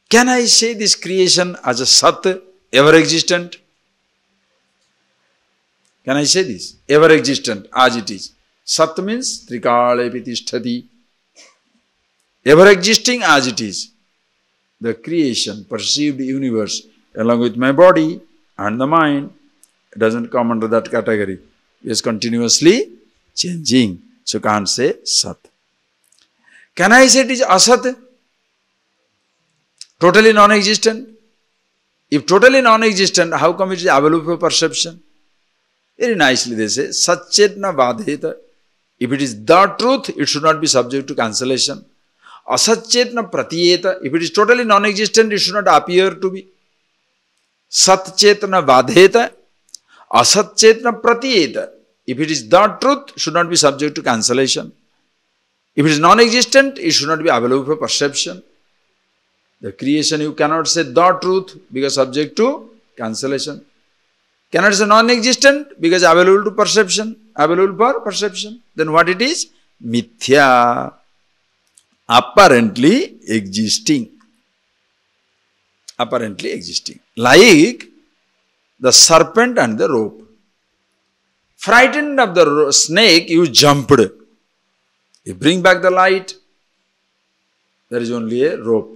Can I say this creation as a Sat, ever existent? Can I say this? Ever existent, as it is. Sat means Trikale Pitisthati. Ever existing as it is. The creation, perceived universe, along with my body and the mind, it doesn't come under that category. It is continuously changing. So can't say Sat. Can I say it is Asat? Totally non-existent? If totally non-existent, how come it is available for perception? Very nicely they say, Satchetna Vadheta. If it is the truth, it should not be subject to cancellation. Asatchetna Pratiyeta. If it is totally non-existent, it should not appear to be. Satchetna Vadheta. Asatchetna Pratiyeta. If it is the truth, should not be subject to cancellation. If it is non-existent, it should not be available for perception. The creation, you cannot say the truth because subject to cancellation. Cannot say non-existent because available to perception, available for perception. Then what it is? Mithya. Apparently existing. Apparently existing. Like the serpent and the rope. Frightened of the snake, you jumped. You bring back the light, there is only a rope.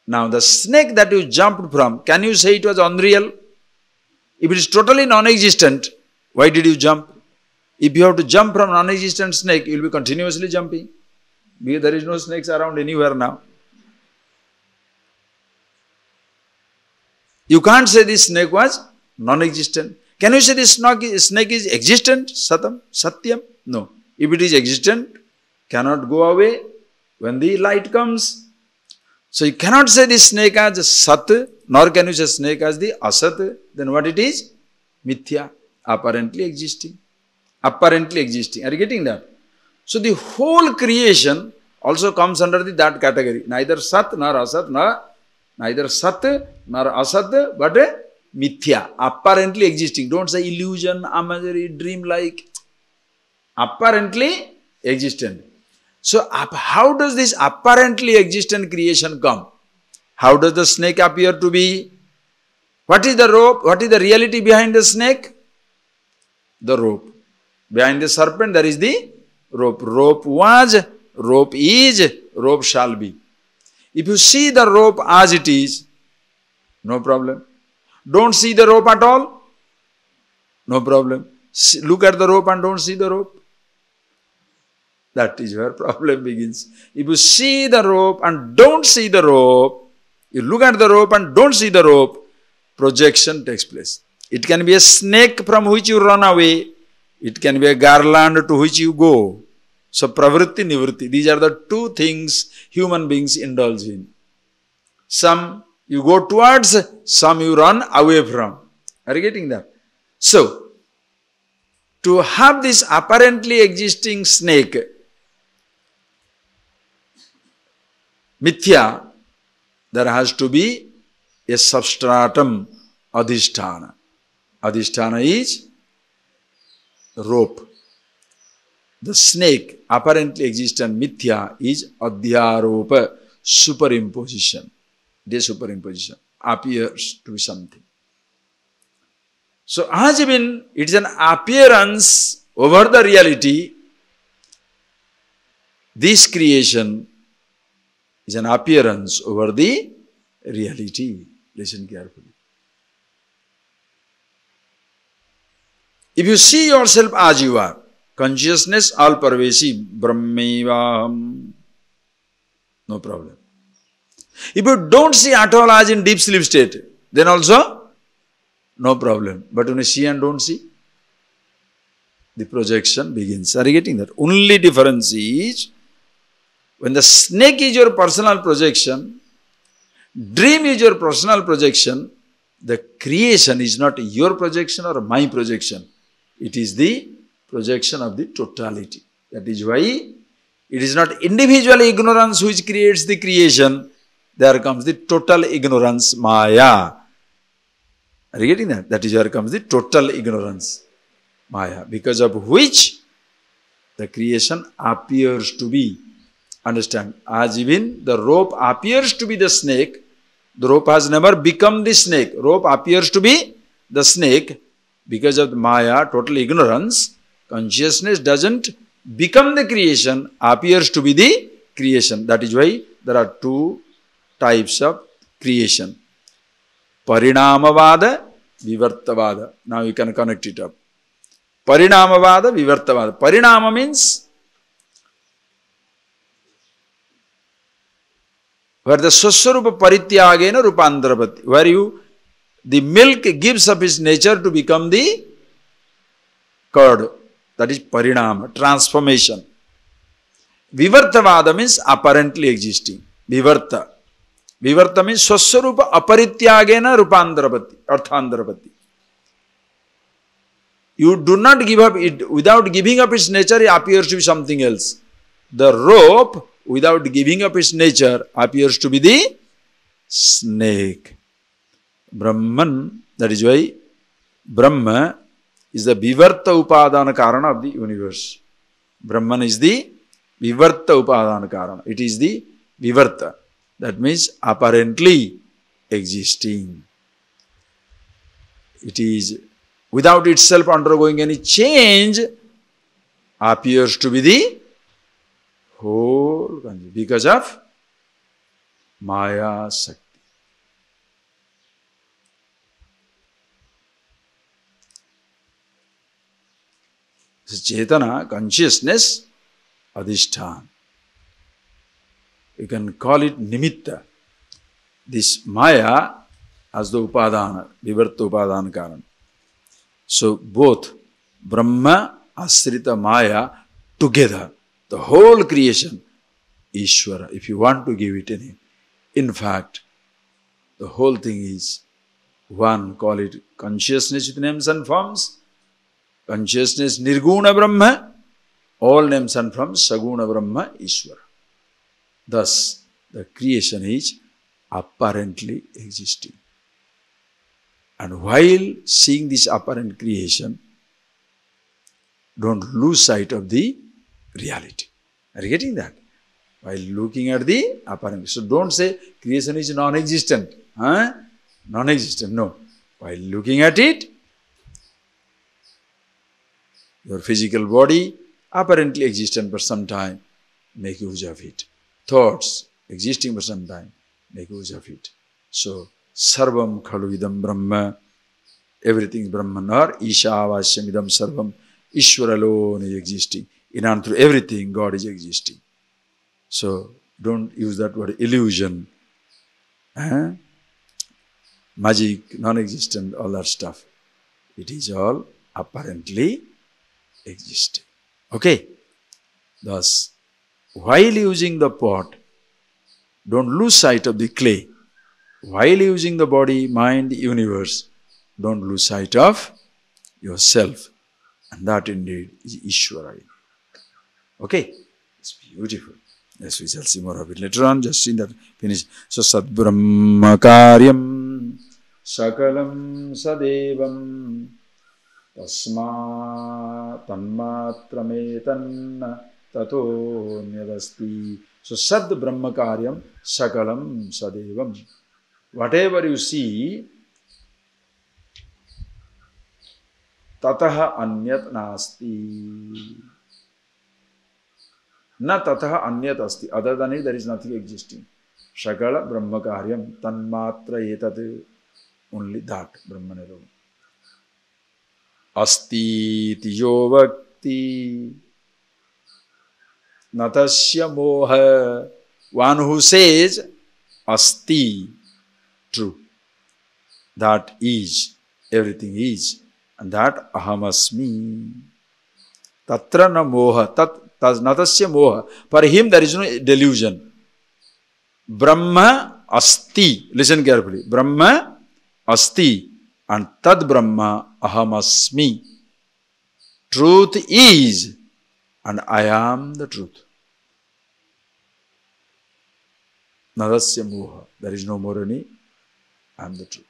Now the snake that you jumped from, can you say it was unreal? If it is totally non-existent, why did you jump? If you have to jump from non-existent snake, you will be continuously jumping. Because there is no snakes around anywhere now. You can't say this snake was non-existent. Can you say this snake is existent? Satam? Satyam? No. If it is existent, cannot go away when the light comes. So you cannot say this snake as Sat, nor can you say snake as the Asat. Then what it is? Mithya. Apparently existing. Apparently existing. Are you getting that? So the whole creation also comes under that category. Neither Sat nor Asat, neither Sat nor Asat, but Mithya. Apparently existing. Don't say illusion, imagery, dream-like. Apparently existent. So how does this apparently existent creation come? How does the snake appear to be? What is the rope? What is the reality behind the snake? The rope. Behind the serpent there is the rope. Rope was, rope is, rope shall be. If you see the rope as it is, no problem. Don't see the rope at all, no problem. Look at the rope and don't see the rope. That is where problem begins. If you see the rope and don't see the rope, you look at the rope and don't see the rope, projection takes place. It can be a snake from which you run away. It can be a garland to which you go. So pravritti, nivritti, these are the two things human beings indulge in. Some you go towards, some you run away from. Are you getting that? So, to have this apparently existing snake, Mithya, there has to be a substratum, adhisthana. Adhisthana is rope. The snake, apparently existent Mithya, is adhyaropa, superimposition. This superimposition appears to be something. So, as even it is an appearance over the reality, this creation is an appearance over the reality. Listen carefully. If you see yourself as you are, consciousness all pervasive, Brahmevaham, no problem. If you don't see at all as in deep sleep state, then also no problem. But when you see and don't see, the projection begins. Are you getting that? Only difference is, when the snake is your personal projection, dream is your personal projection, the creation is not your projection or my projection. It is the projection of the totality. That is why it is not individual ignorance which creates the creation. There comes the total ignorance, Maya. Are you getting that? That is where comes the total ignorance, Maya, because of which the creation appears to be. Understand? As even the rope appears to be the snake, the rope has never become the snake. Rope appears to be the snake because of the Maya, total ignorance. Consciousness doesn't become the creation, appears to be the creation. That is why there are two types of creation. Parinamavada, Vivartavada. Now you can connect it up. Parinamavada, Vivartavada. Parinama means where the Swaswarupa Parityagena Rupandrapati, where the milk gives up its nature to become the curd. That is Parinama, transformation. Vivartavada means apparently existing. Vivarta. Vivarta means Swaswarupa Aparityagena Rupandrapati, Arthandrapati. You do not give up it. Without giving up its nature, it appears to be something else. The rope, without giving up its nature, appears to be the snake. Brahman, that is why Brahma is the Vivarta Upadana Karana of the universe. Brahman is the Vivarta Upadana Karana. It is the Vivarta. That means apparently existing. It is without itself undergoing any change, appears to be the whole because of Maya Sakti. Chetana, consciousness, Adhishthana. You can call it Nimitta. This Maya as the Upadana, Vivarta Upadana Karan. So both Brahma, Asrita, Maya together, the whole creation, Ishvara, if you want to give it a name. In fact, the whole thing is one, call it consciousness with names and forms. Consciousness Nirguna Brahma, all names and forms, Saguna Brahma, Ishvara. Thus, the creation is apparently existing. And while seeing this apparent creation, don't lose sight of the reality. Are you getting that? While looking at the apparent. So don't say creation is non-existent. Non-existent, no. While looking at it, your physical body apparently existent for some time, make use of it. Thoughts existing for some time, make use of it. So, Sarvam Khalu Idam Brahma, everything is Brahman, or Ishavashyam Idam Sarvam, Ishvara alone is existing. In and through everything, God is existing. So, don't use that word illusion, magic, non-existent, all that stuff. It is all apparently existing. Okay? Thus, while using the pot, don't lose sight of the clay. While using the body, mind, universe, don't lose sight of yourself. And that indeed is Ishvara. Okay? It's beautiful. Yes, we shall see more of it later on. Just in that finish. So, Sad Brahma Karyam Sakalam Sadevam Tasma Tanmatrametanna Tato Nyadasti. So, Sad Brahma Karyam Sakalam Sadevam. Whatever you see, Tataha Anyat Nasti. Na Tataha Anyat Asti. Other than it, there is nothing existing. Shakala Brahma Karyam Tanmatra Etat. Only that, Brahman alone. Asti Tiyo Bhakti Natasya Moha. One who says Asti, true. That is, everything is. And that Ahamasmi. Tatra na moha. Natasya moha. For him there is no delusion. Brahma asti. Listen carefully. Brahma asti. And tad Brahma Ahamasmi. Truth is. And I am the truth. Nadasya moha. There is no more any. I am the truth.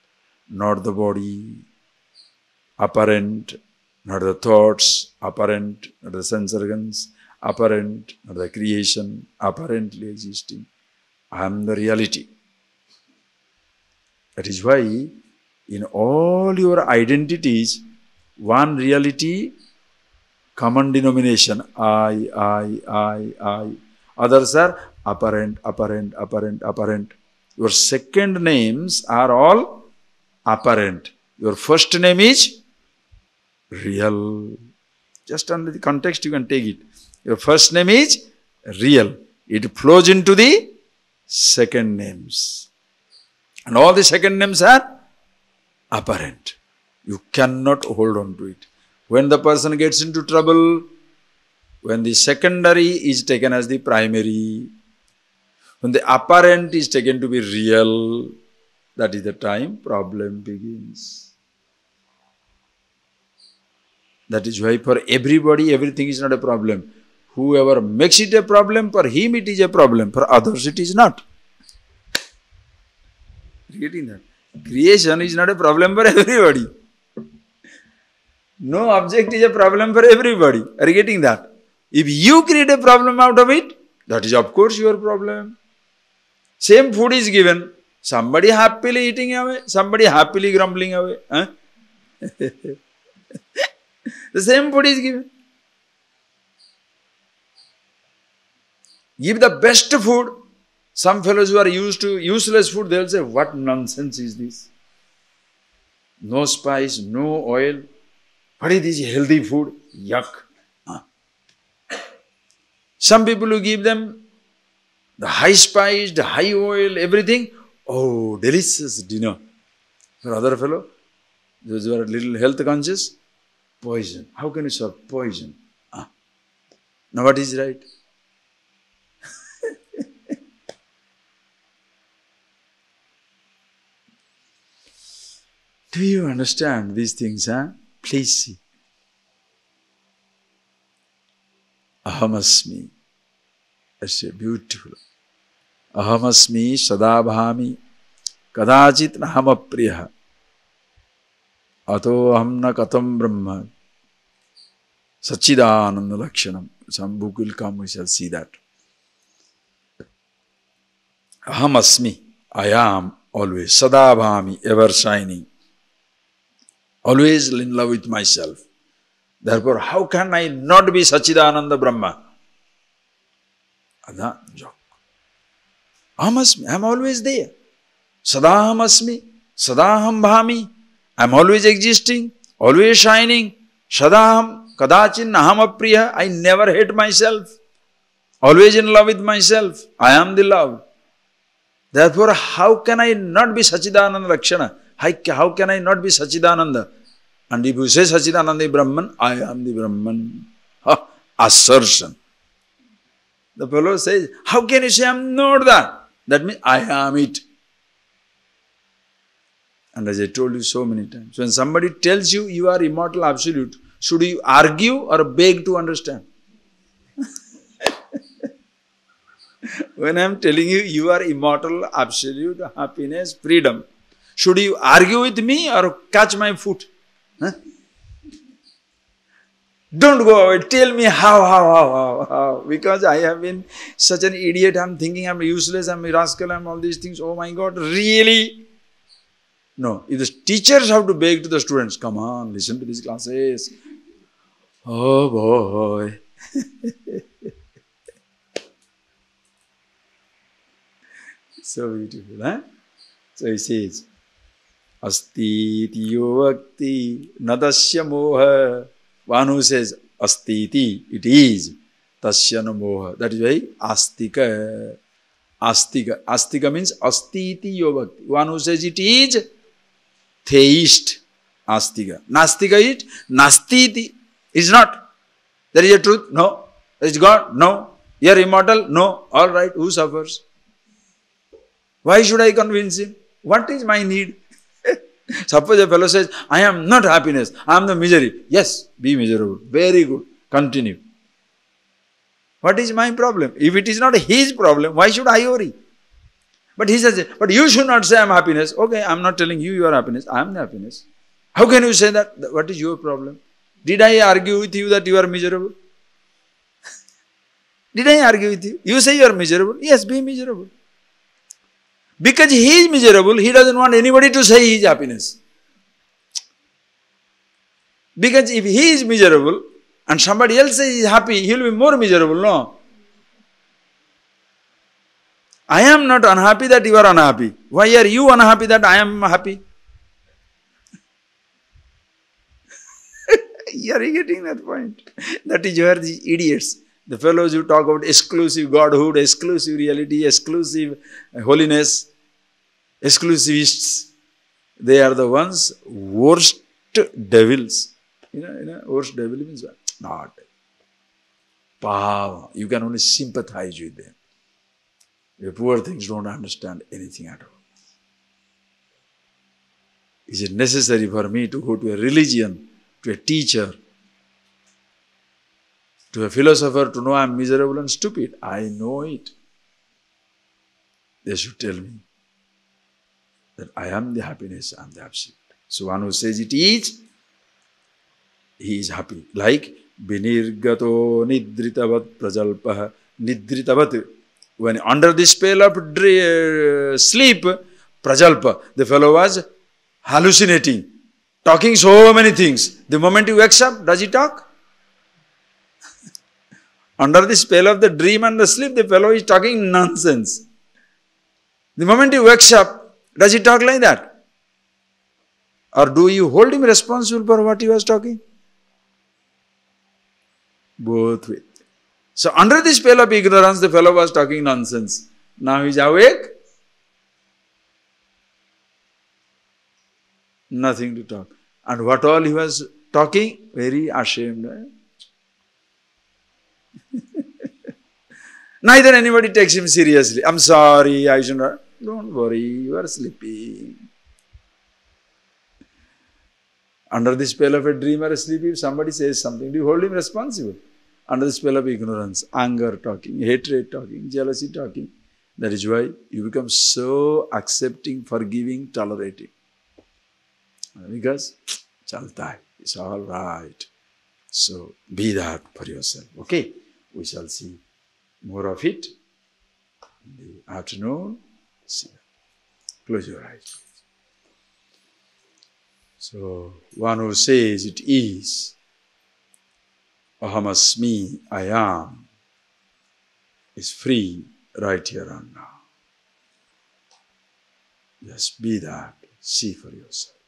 Not the body, apparent, not the thoughts, apparent, not the sense organs, apparent, not the creation, apparently existing. I am the reality. That is why in all your identities, one reality, common denomination, I. Others are apparent, apparent, apparent, apparent. Your second names are all apparent. Your first name is real. Just under the context you can take it. Your first name is real. It flows into the second names. And all the second names are apparent. You cannot hold on to it. When the person gets into trouble, when the secondary is taken as the primary, when the apparent is taken to be real, that is the time problem begins. That is why for everybody, everything is not a problem. Whoever makes it a problem, for him it is a problem. For others it is not. Are you getting that? Creation is not a problem for everybody. No object is a problem for everybody. Are you getting that? If you create a problem out of it, that is of course your problem. Same food is given. Somebody happily eating away, somebody happily grumbling away. Huh? The same food is given. Give the best food. Some fellows who are used to useless food, they will say, what nonsense is this? No spice, no oil. What is this healthy food? Yuck. Some people who give them the high spice, the high oil, everything, oh, delicious dinner. For other fellow, those who are a little health conscious, poison. How can you serve poison? Now what is right? Do you understand these things, huh? Please see. Ahamasmi. That's beautiful. Ahamasmi sadabhami kadachit nahamapriya ato ahamna katam brahma sachidananda lakshanam. Some book will come, we shall see that. Ahamasmi, I am always. Sadabhami, ever shining. Always in love with myself. Therefore, how can I not be Sachidananda Brahma? Ada joke. Ahamasmi, I am always there. Sadahamasmi, Sadaham Bhami. I am always existing, always shining. Sadaham, Kadachin, Ahamapriya. I never hate myself. Always in love with myself. I am the love. Therefore, how can I not be Sachidananda Lakshana? How can I not be Sachidananda? And if you say Sachidananda is Brahman, I am the Brahman. Assertion. The fellow says, how can you say I am not that? That means I am it. And as I told you so many times, when somebody tells you you are immortal absolute, should you argue or beg to understand? When I am telling you you are immortal absolute happiness, freedom, should you argue with me or catch my foot? Huh? Don't go away. Tell me how. Because I have been such an idiot. I am thinking I am useless, I am a rascal, I am all these things. Oh my God, really? No. If the teachers have to beg to the students, come on, listen to these classes. Oh boy. So beautiful, huh? So he says, Astiti yovakti nadasya moha. One who says astiti, it is, tasya no moha. That is why astika. Astika. Astika means astiti yovakti. One who says it is, theist. Astika. Nastika is nastiti. Is not. There is a truth? No. There is God? No. You are immortal? No. All right. Who suffers? Why should I convince him? What is my need? Suppose a fellow says, I am not happiness, I am the misery. Yes, be miserable. Very good. Continue. What is my problem? If it is not his problem, why should I worry? But he says, but you should not say I am happiness. Okay, I am not telling you you are happiness. I am the happiness. How can you say that? What is your problem? Did I argue with you that you are miserable? Did I argue with you? You say you are miserable. Yes, be miserable. Because he is miserable, he doesn't want anybody to say his happiness. Because if he is miserable and somebody else says he is happy, he will be more miserable, no? I am not unhappy that you are unhappy. Why are you unhappy that I am happy? Are you getting that point? That is where these idiots, the fellows who talk about exclusive godhood, exclusive reality, exclusive holiness, exclusivists, they are the ones worst devils. You know, worst devil means what? Not. Power. You can only sympathize with them. The poor things don't understand anything at all. Is it necessary for me to go to a religion, to a teacher, To a philosopher to know I am miserable and stupid, I know it. They should tell me that I am the happiness, I am the absolute. So one who says it is, he is happy. Like Binirgato Nidritavat Prajalpaha Nidritavat. When under the spell of sleep, Prajalpa, the fellow was hallucinating, talking so many things. The moment he wakes up, does he talk? Under the spell of the dream and the sleep, the fellow is talking nonsense. The moment he wakes up, does he talk like that? Or do you hold him responsible for what he was talking? Both ways. So under the spell of ignorance, the fellow was talking nonsense. Now he is awake. Nothing to talk. And what all he was talking? Very ashamed. Neither anybody takes him seriously. I'm sorry, I should not. Don't worry, you are sleeping. Under the spell of a dream or a sleep, if somebody says something, do you hold him responsible? Under the spell of ignorance, anger talking, hatred talking, jealousy talking. That is why you become so accepting, forgiving, tolerating. Because, chalta hai, it's all right. So, be that for yourself. Okay? We shall see more of it in the afternoon. See. Close your eyes. So, one who says it is, Ahamasmi, I am, is free right here and now. Just be that. See for yourself.